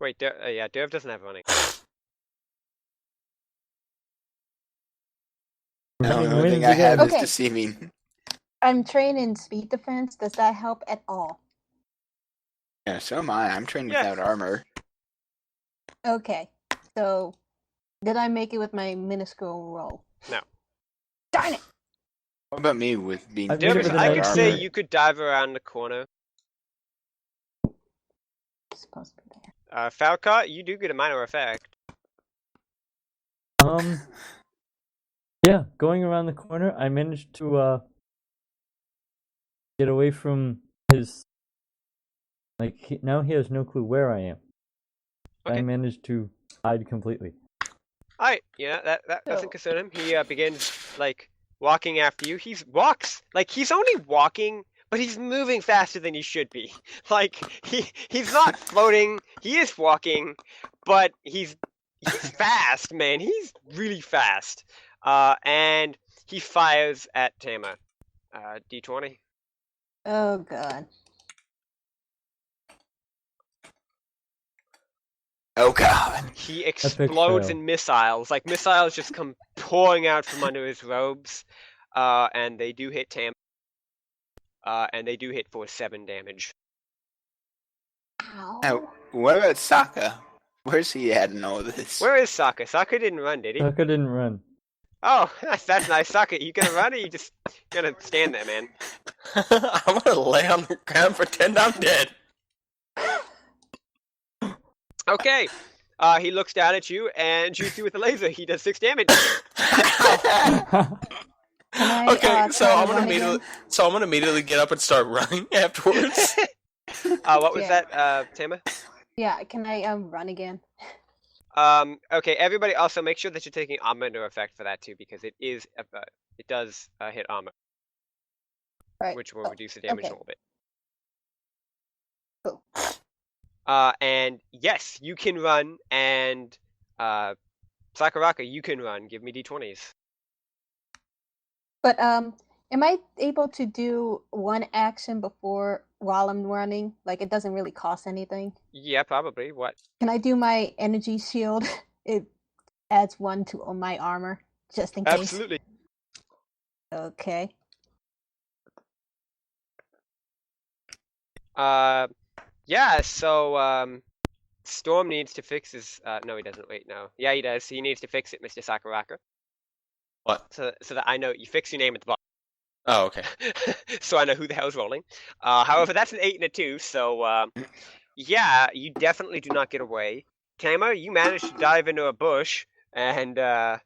Wait, yeah, Derv doesn't have running.
The
Running
only thing
wins
I have
again.
is
Okay.
deceiving.
I'm trained in speed defense. Does that help at all?
Yeah, so am I. I'm trained
Yeah.
without armor.
Okay. So, did I make it with my minuscule roll?
No.
Darn it!
What about me with being
I made it
Dervish,
with
I
an
could
armor.
say you could dive around the corner.
It's supposed to be there.
Falcott, you do get a minor effect.
Yeah, going around the corner, I managed to get away from his. Now he has no clue where I am.
Okay.
I managed to hide completely.
Alright, yeah, that doesn't
So-
concern him. He begins, walking after you. He's only walking, but he's moving faster than he should be. He's not floating, he is walking, but he's fast, man. He's really fast. And he fires at Tama. D20.
Oh god.
Oh God.
He explodes
fail.
in missiles. Missiles just come pouring out from under his robes. And they do hit Tam. And they do hit for 7 damage.
Ow.
Now, what about Saga? Where's he at in all of this?
Where is Saka? Saka didn't run, did he?
Saka didn't run.
Oh, that's nice. Saka, you gonna run or you just gonna stand there, man?
I'm gonna lay on the ground and pretend I'm dead.
Okay. He looks down at you and shoots you with a laser. He does 6 damage.
Can I,
Okay, so
try
I'm
to
gonna
run again?
immediately get up and start running afterwards.
What was
Yeah.
that, Tama?
Yeah, can I run again?
Okay, everybody also make sure that you're taking armor into effect for that too, because it does hit armor,
Right.
which will reduce the damage a
okay.
little bit.
Cool.
And yes, you can run, and Sakuraka, you can run. Give me d20s.
But am I able to do one action while I'm running? It doesn't really cost anything.
Yeah, probably. What?
Can I do my energy shield? It adds 1 to my armor, just in case.
Absolutely.
Okay.
Yeah. So Storm needs to fix his. No, he doesn't. Wait, no. Yeah, he does. He needs to fix it, Mr. Sakuraka.
What?
So that I know you fix your name at the bottom.
Oh, okay.
So I know who the hell's rolling. However, that's an 8 and a 2, so yeah, you definitely do not get away. Tama, you managed to dive into a bush, and yeah,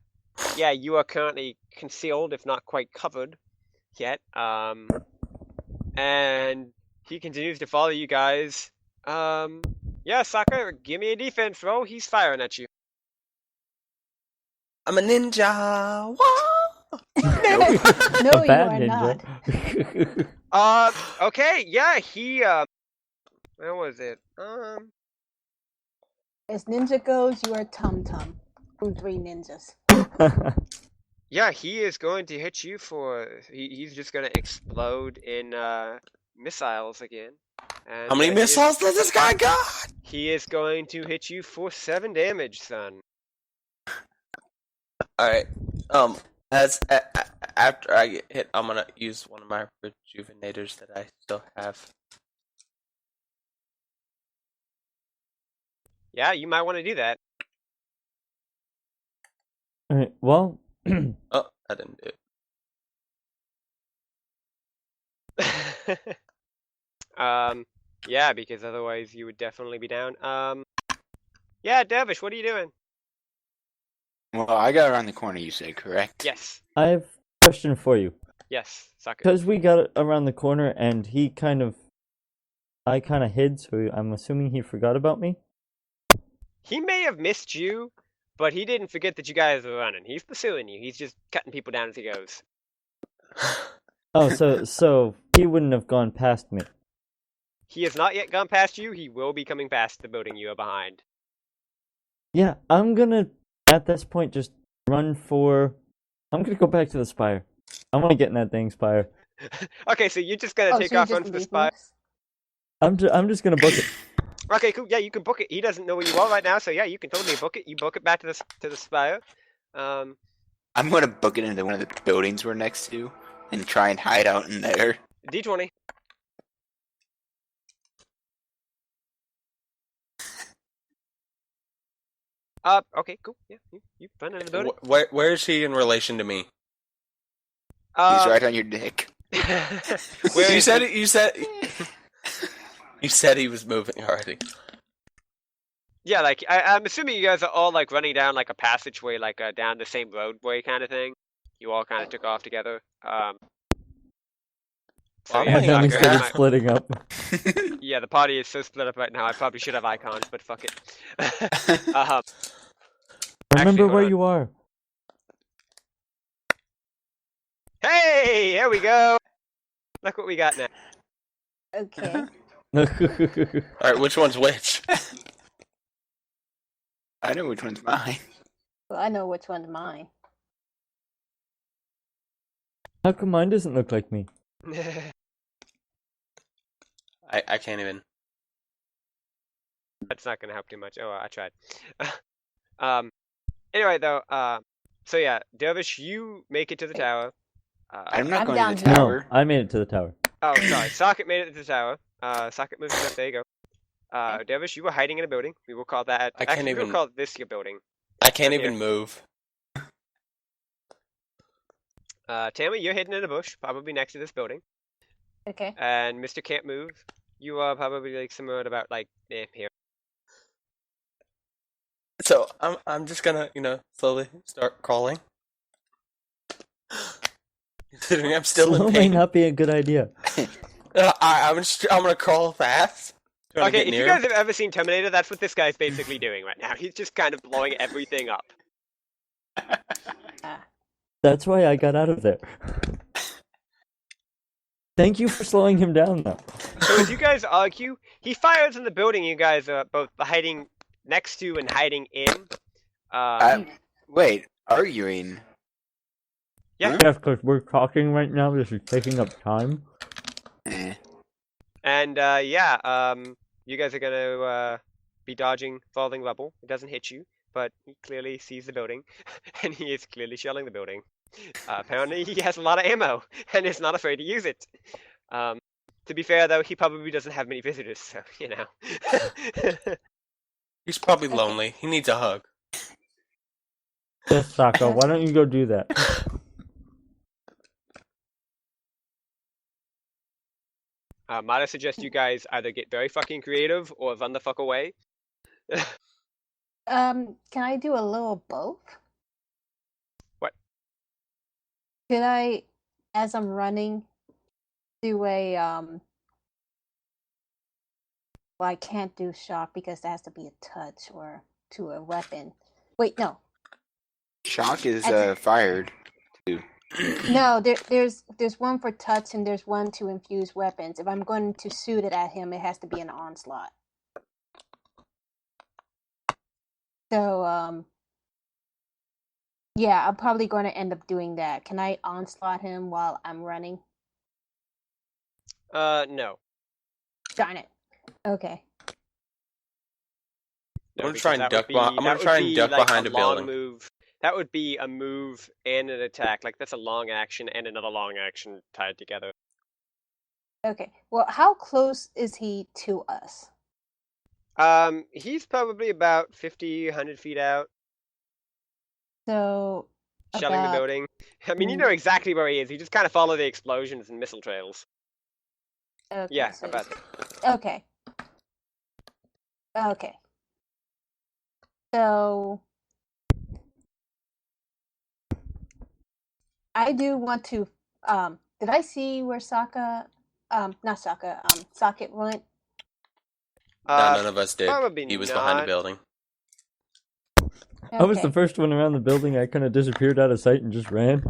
you are currently concealed, if not quite covered. yet. And he continues to follow you guys. Yeah, Saga, give me a defense roll. He's firing at you.
I'm a ninja. Wah!
No,
A
you
bad
are
ninja.
not.
Okay, yeah, he, where was it?
As ninja goes, you are Tum Tum from Three Ninjas.
Yeah, he is going to hit you for, he's just gonna explode in, missiles again. And,
How many missiles does this guy got?
He is going to hit you for 7 damage, son.
Alright. After I get hit, I'm gonna use one of my rejuvenators that I still have.
Yeah, you might want to do that.
Alright, well,
Oh, I didn't do it.
Yeah, because otherwise you would definitely be down. Yeah, Dervish, what are you doing?
Well, I got around the corner, you said, correct?
Yes,
I have a question for you.
yes, Saka.
Because we got around the corner and I kind of hid, so I'm assuming he forgot about me.
He may have missed you, but he didn't forget that you guys were running. He's pursuing you. He's just cutting people down as he goes.
Oh, so he wouldn't have gone past me.
He has not yet gone past you. He will be coming past the building you are behind.
Yeah, I'm gonna, at this point, just run for... I'm gonna go back to the spire. I want to get in that dang spire.
Okay, so you're just gonna
Oh,
take
so you
off,
just
run for the
leave
spire.
us?
I'm just gonna book it.
Okay, cool. Yeah, you can book it. He doesn't know where you are right now, so yeah, you can totally book it. You book it back to the spire.
I'm gonna book it into one of the buildings we're next to and try and hide out in there.
D20. Okay, cool. Yeah, you run into the building.
Where is he in relation to me?
He's right on your dick.
Where
You
is
said
he?
you said you said he was moving already.
Yeah, like I'm assuming you guys are all like running down like a passageway, like down the same roadway kind of thing. You all kind of took off together. So
I'm
yeah,
And then we
Soccer,
started
my-
splitting up.
yeah, the party is so split up right now. I probably should have icons, but fuck it.
Remember
hold
where
on.
you are.
Hey, there we go. Look what we got now.
Okay.
Alright, which one's which?
I know which one's mine.
Well, I know which one's mine.
How come mine doesn't look like me?
I can't even.
That's not gonna help too much. Oh, I tried. Anyway, though, so yeah, Dervish, you make it to the tower.
I'm not
I'm
going
down
to the
here.
No,
tower.
I made it to the tower.
Oh, sorry. Socket made it to the tower. Socket moves up. There you go. Dervish, you were hiding in a building. We will call that.
I can't
Actually, we
even-
will call this your building.
I can't
Right
even
here.
move.
Tammy, you're hidden in a bush, probably next to this building.
Okay.
And Mr. Can't Move, you are probably like somewhere at about like here.
So I'm just gonna, slowly start crawling. Considering I'm still
Slow
in
may
pain.
not be a good idea.
I'm gonna crawl fast. Trying to
Okay,
get
if you
near
guys have ever seen Terminator, that's what this guy's basically doing right now. He's just kind of blowing everything up.
That's why I got out of there. Thank you for slowing him down, though.
So as you guys argue, he fires in the building you guys are both hiding next to and hiding in.
Wait, arguing?
Yeah.
Yes, because we're talking right now. This is taking up time.
Eh.
And you guys are gonna be dodging falling rubble. It doesn't hit you, but he clearly sees the building, and he is clearly shelling the building. Apparently, he has a lot of ammo and is not afraid to use it. To be fair, though, he probably doesn't have many visitors, so you know.
He's probably lonely. He needs a hug.
Yes, Saka, why don't you go do that?
Might I suggest you guys either get very fucking creative or run the fuck away?
Can I do a little both?
What?
Could I as I'm running, do a well, I can't do shock because that has to be a touch or to a weapon. Wait, no.
Shock is
I-
fired too.
No, there's one for touch and there's one to infuse weapons. If I'm going to shoot it at him, it has to be an onslaught. So, yeah, I'm probably going to end up doing that. Can I onslaught him while I'm running?
No.
Darn it. Okay.
No,
I'm gonna
because
try and
that
duck
would
behind.
be-
I'm
that
gonna
would
try and
be
duck
like
behind a
long
building.
move. That would be a move and an attack. Like that's a long action and another long action tied together.
Okay. Well, how close is he to us?
He's probably about 50, 100 feet out,
So,
shelling the
about
building. I mean, you know exactly where he is. You just kind of follow the explosions and missile trails.
okay,
Yeah,
so
about
okay. Okay. So I do want to did I see where Sokka not Sokka, Socket went?
No, none of us did.
Probably
He was behind a
not.
building.
I was the
Okay.
first one around the building. I kind of disappeared out of sight and just ran.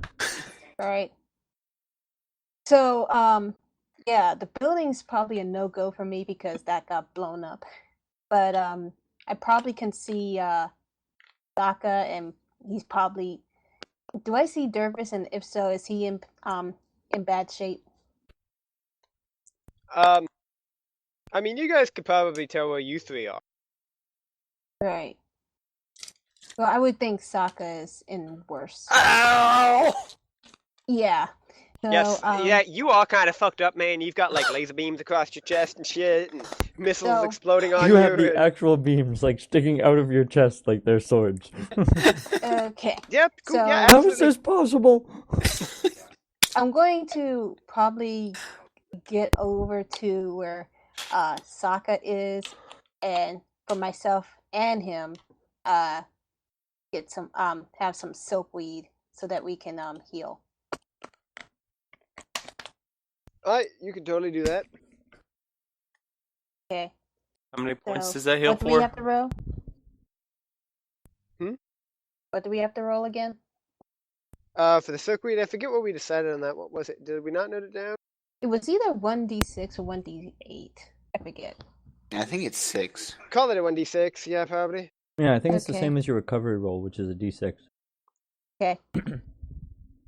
Right. So, yeah, the building's probably a no-go for me because that got blown up. But I probably can see Sokka, and he's probably. Do I see Dervis? And if so, is he in bad shape?
I mean, you guys could probably tell where you three are.
Right. Well, I would think Sokka is in worse.
Ow!
Yeah. So,
Yes, yeah, you are kind of fucked up, man. You've got like laser beams across your chest and shit, and missiles
So-
exploding on
You
you.
have the
and-
actual beams like sticking out of your chest like they're swords.
Okay.
Yep, cool.
So-
Yeah,
How is
absolutely.
this possible?
I'm going to probably get over to where Sokka is, and for myself and him, get some have some silkweed so that we can heal.
Alright, you can totally do that.
Okay.
How many points
So,
does that heal
what do we
for?
have to roll?
Hmm?
What do we have to roll again?
For the silkweed, I forget what we decided on that. What was it? Did we not note it down?
It was either 1d6 or 1d8. I forget.
I think it's 6.
Call it a 1d6, yeah, probably.
Yeah, I think it's the
Okay.
same as your recovery roll, which is a d6.
Okay.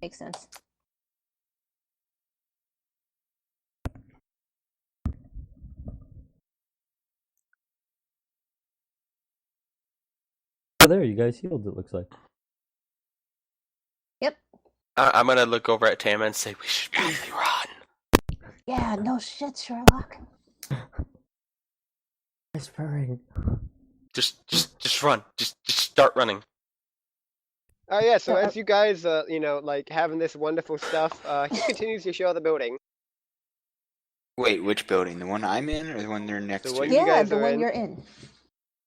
Makes sense.
Oh, there, you guys healed, it looks like.
I'm gonna look over at Tama and say we should probably run.
Yeah, no shit, Sherlock.
Whispering.
Just run. Just start running.
Oh yeah, so
So,
as you guys, like having this wonderful stuff, he continues to show the building.
Wait, which building? The one I'm in or the one they're next
The
to?
one you
Yeah,
guys
the
are
one
in.
you're in.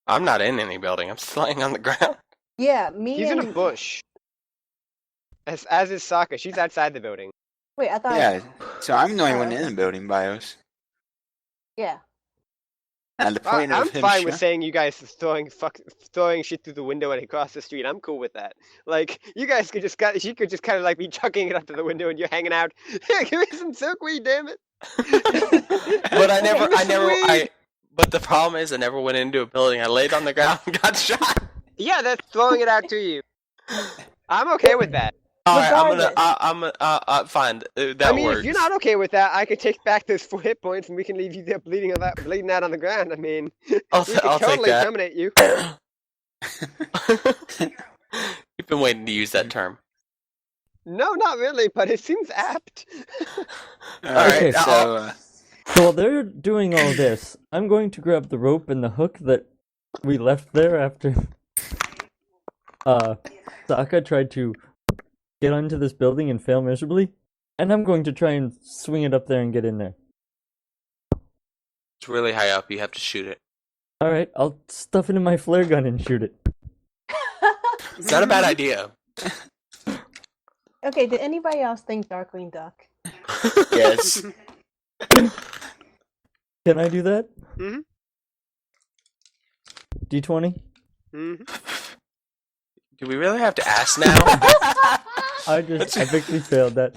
I'm not in any building. I'm just laying on the ground.
Yeah, me
He's
and...
in a bush. As is Sokka, she's outside the building.
Wait, I thought...
Yeah, so I'm the only one
Oh,
in the building, Bios.
Yeah.
At the point
I'm
of him
fine with saying you guys throwing shit through the window and across the street. I'm cool with that. Like you guys could just she could just kind of like be chucking it up to the window and you're hanging out. Here, give me some silkweed, damn it.
But
Silkweed!
But the problem is I never went into a building. I laid on the ground and got shot.
Yeah, that's throwing it out to you. I'm okay with that.
Alright,
Regardless.
fine. That
I mean,
works.
if you're not okay with that, I could take back those 4 hit points and we can leave you there bleeding out on the ground. I mean,
I'll
we could
take
totally
that.
terminate you.
You've been waiting to use that term.
No, not really, but it seems apt.
Alright,
Okay,
so
So while they're doing all this, I'm going to grab the rope and the hook that we left there after Sokka tried to get onto this building and fail miserably, and I'm going to try and swing it up there and get in there.
It's really high up. You have to shoot it.
Alright, I'll stuff it in my flare gun and shoot it.
It's not a bad idea.
Okay, did anybody else think Darkwing Duck?
Yes.
Can I do that?
Mhm.
D20?
Mhm.
Do we really have to ask now?
I just epically failed that.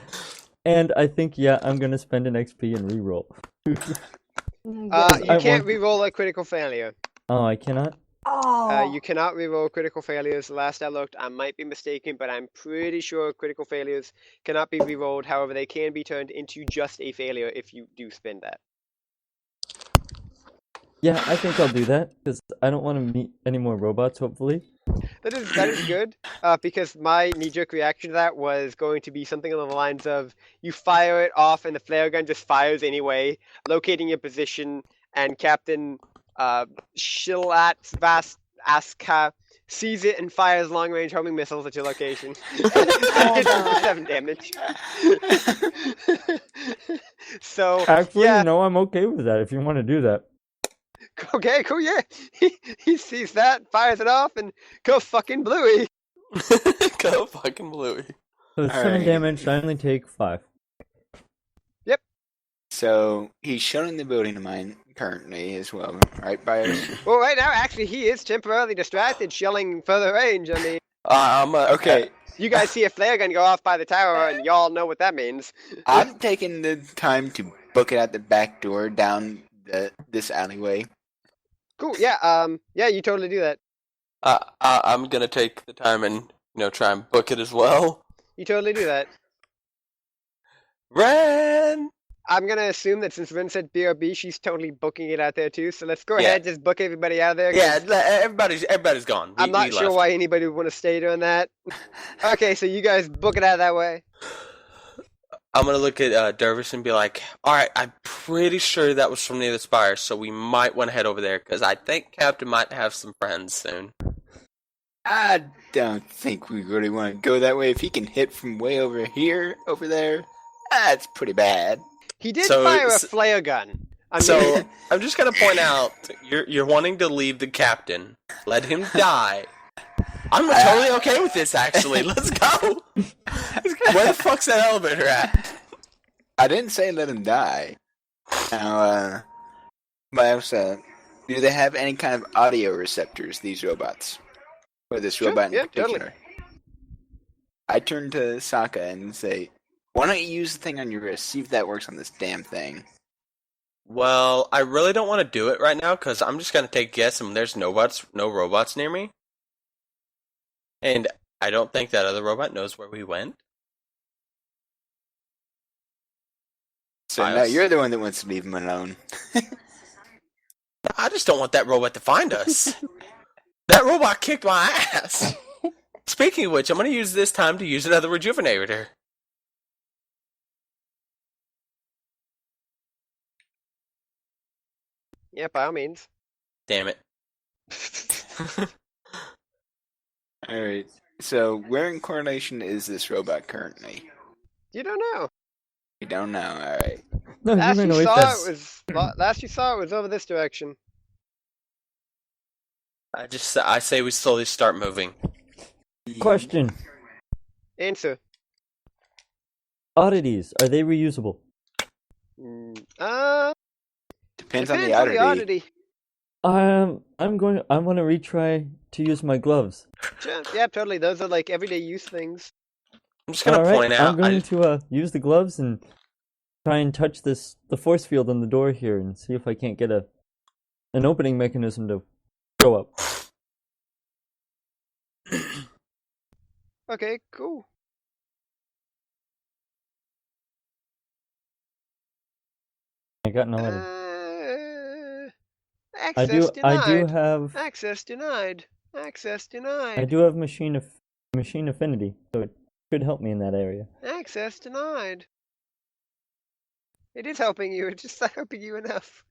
And I think, yeah, I'm gonna spend an XP and reroll.
Mm,
You
I
can't
want-
re-roll a critical failure.
Oh, I cannot?
Oh,
You cannot re-roll critical failures. Last I looked, I might be mistaken, but I'm pretty sure critical failures cannot be re-rolled. However, they can be turned into just a failure if you do spend that.
Yeah, I think I'll do that, because I don't want to meet any more robots, hopefully.
That is good, because my knee-jerk reaction to that was going to be something along the lines of you fire it off and the flare gun just fires anyway, locating your position, and Captain Shilat Vast Aska sees it and fires long-range homing missiles at your location. It's 7 damage. So,
Actually,
yeah.
no, I'm okay with that if you want to do that.
Okay, cool, yeah. He sees that, fires it off, and go fucking Bluey.
Go fucking Bluey.
So it's
All
7
right.
damage, I only take 5.
So he's shown in the building of mine currently as well, right, Byers?
Well, right now, actually, he is temporarily distracted, shelling further range. I mean,
Okay,
you guys see a flare gun go off by the tower, and y'all know what that means.
I'm taking the time to book it out the back door down this alleyway.
Cool, yeah, yeah, you totally do that.
I'm gonna take the time and try and book it as well.
You totally do that.
Ren.
I'm gonna assume that since Ren said BRB, she's totally booking it out there too. So let's go
Yeah.
ahead, just book everybody out of there. 'cause
Yeah, everybody's gone.
I'm not
we
sure
left.
why anybody would want to stay doing that. Okay, so you guys book it out that way.
I'm gonna look at Dervis and be like, "All right, I'm pretty sure that was from near the spire, so we might want to head over there because I think Captain might have some friends soon."
I don't think we really want to go that way. If he can hit from way over here, over there, that's pretty bad.
He did
So
fire a
it's-
flare gun. I mean,
So I'm just gonna point out you're wanting to leave the captain, let him die. I'm totally okay with this. Actually, let's go. Where the fuck's that elevator at?
I didn't say let him die. Now, Miles, do they have any kind of audio receptors, these robots? Or this
Sure,
robot in
yeah, totally.
particular? I turn to Saga and say, why don't you use the thing on your wrist, see if that works on this damn thing.
Well, I really don't want to do it right now because I'm just gonna take a guess and there's no robots near me, and I don't think that other robot knows where we went.
So now
Miles?
you're the one that wants to leave him alone.
I just don't want that robot to find us. That robot kicked my ass. Speaking of which, I'm gonna use this time to use another rejuvenator.
yeah, by all means.
Damn it.
Alright, so where in Coronation is this robot currently?
You don't know.
You don't know, alright.
No, you
Last
ran
you
away
saw
fast.
it was last you saw it was over this direction.
I say we slowly start moving.
Question.
Answer.
Oddities, are they reusable?
Depends on the
Depends on the
oddity.
oddity.
I want to retry to use my gloves.
Yeah, totally. Those are like everyday use things.
I'm just gonna
Alright,
point out.
I'm going to use the gloves and try and touch the force field on the door here and see if I can't get an opening mechanism to go up.
Okay, cool.
I got an 11.
Access denied.
I do have
Access denied. Access denied.
I do have machine affinity, so it could help me in that area.
Access denied. It is helping you. It's just not helping you enough.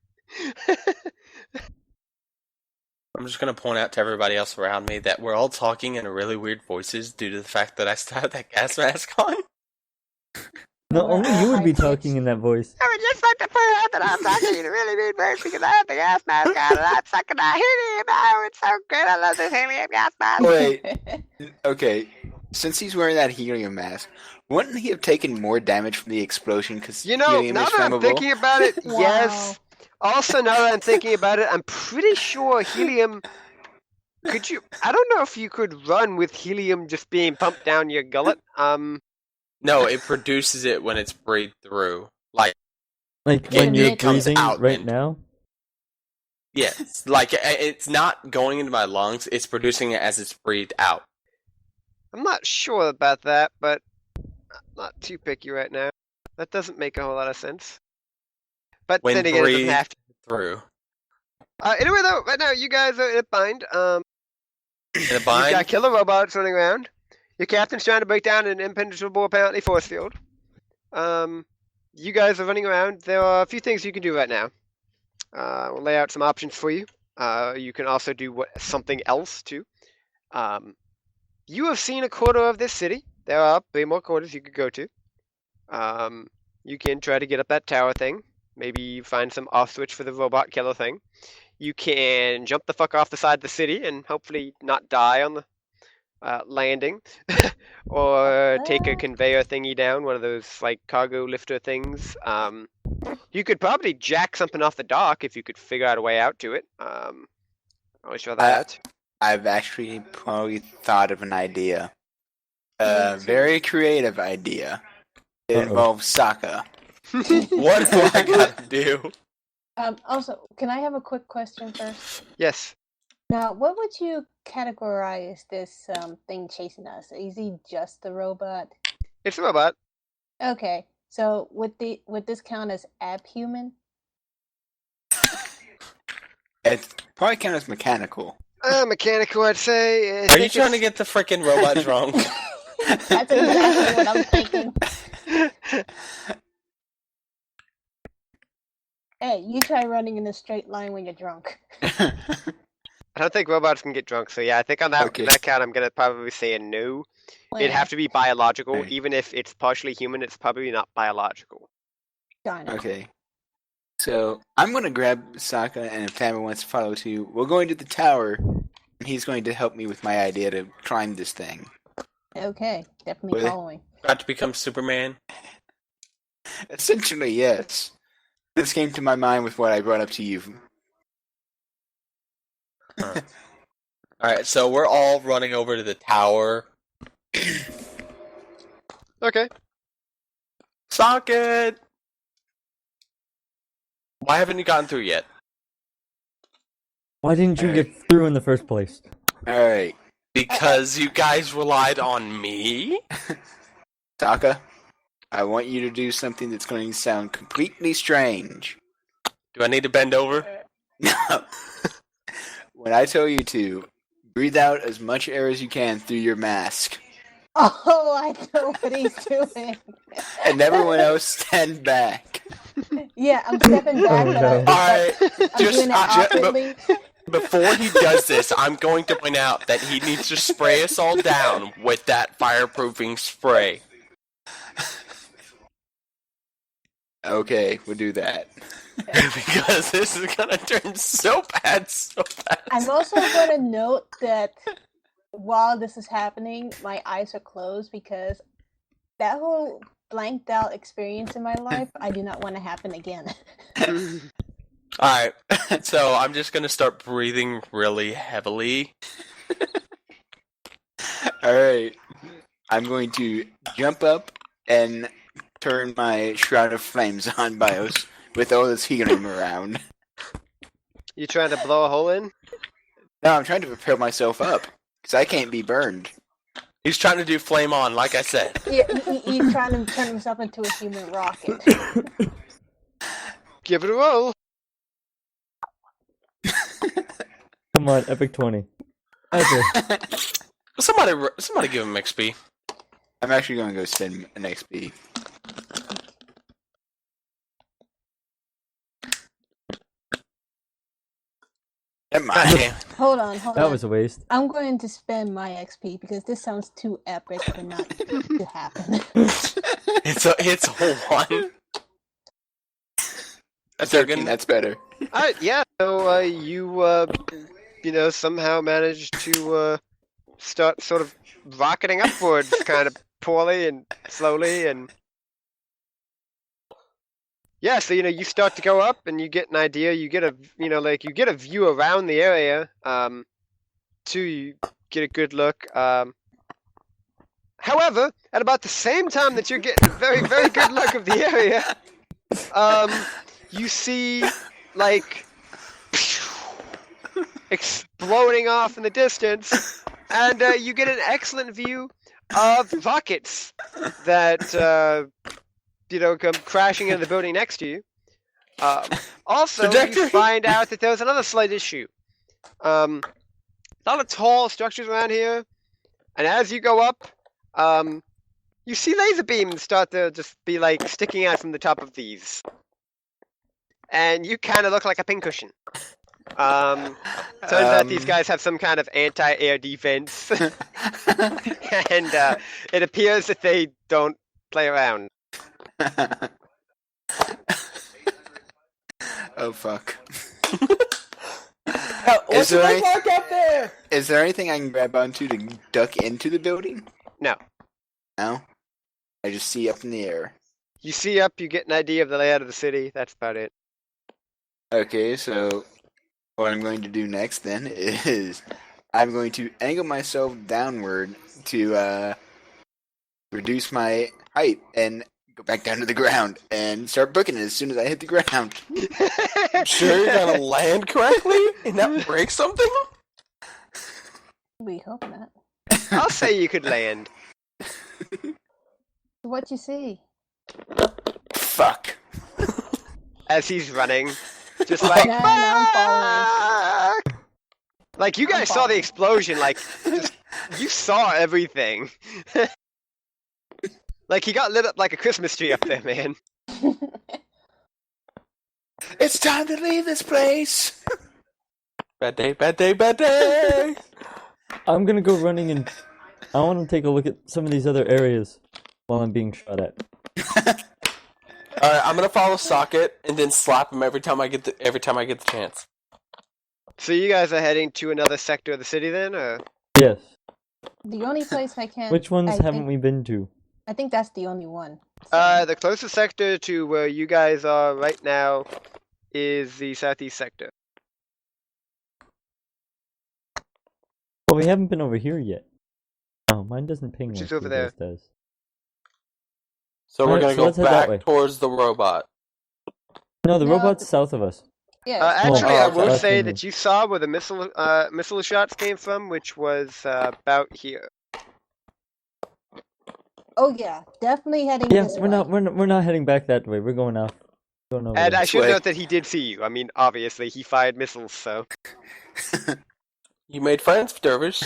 I'm just gonna point out to everybody else around me that we're all talking in really weird voices due to the fact that I still have that gas mask on.
No, only you would be talking in that voice.
I would just like to point out that I'm talking in a really weird voice because I have the gas mask on and I'm sucking a helium. Oh, it's so good. I love this helium gas mask.
Wait, okay. Since he's wearing that helium mask, Wouldn't he have taken more damage from the explosion because
You know,
helium
now
is
that I'm
flammable?
thinking about it,
Wow.
yes. Also, now that I'm thinking about it, I'm pretty sure helium. Could you? I don't know if you could run with helium just being pumped down your gullet.
No, it produces it when it's breathed through. Like,
Like
When
when you're
it
comes
breathing
out
right
and-
now.
yes, like it's not going into my lungs. It's producing it as it's breathed out.
I'm not sure about that, but I'm not too picky right now. That doesn't make a whole lot of sense. But
When
then again, it doesn't
breathed
have to.
through.
Anyway, though, right now you guys are in a bind.
In a
You've
bind.
got killer robots running around. Your captain's trying to break down an impenetrable, apparently, force field. You guys are running around. There are a few things you can do right now. We'll lay out some options for you. You can also do something else, too. You have seen a quarter of this city. There are 3 more quarters you could go to. You can try to get up that tower thing. Maybe find some off switch for the robot killer thing. You can jump the fuck off the side of the city and hopefully not die on the landing. Or take a conveyor thingy down, one of those like cargo lifter things. You could probably jack something off the dock if you could figure out a way out to it. Always try that out.
I've actually probably thought of an idea. A very creative idea. It involves Saga.
What do I gotta do?
Also, can I have a quick question first?
Yes.
Now, what would you categorize this thing chasing us? Is he just a robot?
It's a robot.
Okay, so would this count as abhuman?
It probably counts as mechanical.
Mechanical, I'd say.
Are you trying to get the freaking robot drunk?
That's exactly what I'm thinking. Hey, you try running in a straight line when you're drunk.
I don't think robots can get drunk, so yeah, I think on that
Okay.
that count, I'm gonna probably say a no. It'd have to be biological,
Right.
even if it's partially human. It's probably not biological.
Darn.
Okay. So I'm gonna grab Sokka, and if Tamara wants to follow too, we're going to the tower, and he's going to help me with my idea to climb this thing.
Okay, definitely
Wait.
following.
About to become Superman?
Essentially, yes. This came to my mind with what I brought up to you.
Alright, so we're all running over to the tower.
Okay.
Socket! Why haven't you gotten through yet?
Why didn't you get through in the first place?
Alright,
Because you guys relied on me?
Sokka, I want you to do something that's going to sound completely strange.
Do I need to bend over?
No. When I tell you to, breathe out as much air as you can through your mask.
Oh, I know what he's doing.
And everyone else stand back.
Yeah, I'm stepping back,
Oh,
but
no.
Alright,
I'm
just
doing it awkwardly.
before he does this, I'm going to point out that he needs to spray us all down with that fireproofing spray.
Okay, we'll do that.
Because this is gonna turn so bad, so fast.
I'm also going to note that while this is happening, my eyes are closed because that whole blanked out experience in my life, I do not want to happen again.
Alright, so I'm just gonna start breathing really heavily.
Alright. I'm going to jump up and turn my Shroud of Flames on BIOS with all this helium around.
You trying to blow a hole in?
No, I'm trying to prepare myself up, because I can't be burned.
He's trying to do flame on, like I said.
He's trying to turn himself into a human rocket.
Give it a roll.
Come on, Epic 20. Okay.
Somebody give him XP.
I'm actually going to go spend an XP. Never
God
mind.
damn.
Hold on.
That was a waste.
I'm going to spend my XP because this sounds too epic for not to happen.
It's a one.
That's
They're
13,
gonna-
that's better.
Alright, yeah. So you somehow managed to start sort of rocketing upwards, kind of poorly and slowly, and yeah, so you start to go up and you get an idea, you get a view around the area, you get a good look. However, at about the same time that you're getting a very, very good look of the area, you see, like, exploding off in the distance, and you get an excellent view of rockets that, come crashing into the building next to you. Also, you find out that there's another slight issue. A lot of tall structures around here, and as you go up, you see laser beams start to just be, like, sticking out from the top of these. And you kind of look like a pincushion. Turns out these guys have some kind of anti-air defense. And it appears that they don't play around.
Oh, fuck.
What's the mark up there?
Is there anything I can grab onto to duck into the building?
No.
No? I just see up in the air.
You see up, you get an idea of the layout of the city. That's about it.
Okay, so what I'm going to do next then is I'm going to angle myself downward to reduce my height and go back down to the ground and start booking it as soon as I hit the ground.
Sure you're gonna land correctly and not break something?
We hope not.
I'll say you could land.
What you see?
Fuck.
As he's running. Just like,
Nah, I'm following.
fuck! Like, you guys saw the explosion, like, you saw everything. Like, he got lit up like a Christmas tree up there, man.
It's time to leave this place!
Bad day, bad day, bad day!
I'm gonna go running and I want to take a look at some of these other areas while I'm being shot at.
Alright, I'm gonna follow Socket and then slap him every time I get the chance.
So you guys are heading to another sector of the city then, or?
Yes.
The only place I can.
Which ones haven't we been to?
I think that's the only one.
The closest sector to where you guys are right now is the southeast sector.
Well, we haven't been over here yet. Oh, mine doesn't ping.
Which
like
is over
yours
there.
Does.
So we're
Alright,
gonna
so let's
go
head that way.
back towards the robot.
No, the
No,
robot's south of us.
Yeah.
Actually, I will
that's
say
in
that you saw where the missile shots came from, which was about here.
Oh yeah, definitely heading
Yeah,
this
we're
way.
we're not heading back that way. We're going off. Going over
And
there.
I should
way.
note that he did see you. I mean, obviously, he fired missiles, so.
You made friends, Dervish.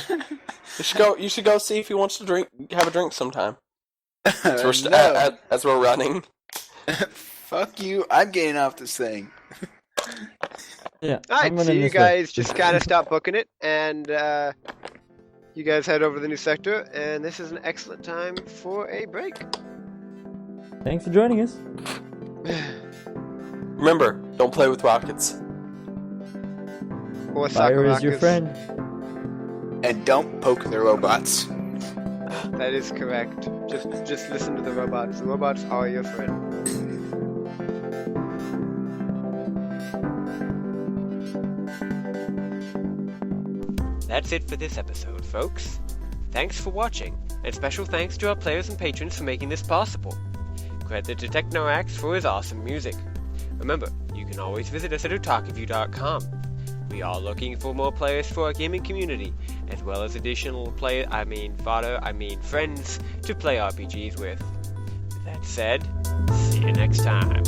You should go see if he wants to have a drink sometime.
No.
As we're running.
Fuck you, I'm getting off this thing.
Yeah.
Alright,
I'm
so
running
you
this way.
guys just kind of stop booking it, and you guys head over to the new sector, and this is an excellent time for a break.
Thanks for joining us.
Remember, don't play with rockets.
Or Saga
Fire is your
rockets.
friend.
And don't poke the robots.
That is correct. Just listen to the robots. The robots are your friend. That's it for this episode, folks. Thanks for watching, and special thanks to our players and patrons for making this possible. Credit to Technoax for his awesome music. Remember, you can always visit us at otakaview.com. We are looking for more players for our gaming community, as well as additional friends to play RPGs with. With that said, see you next time.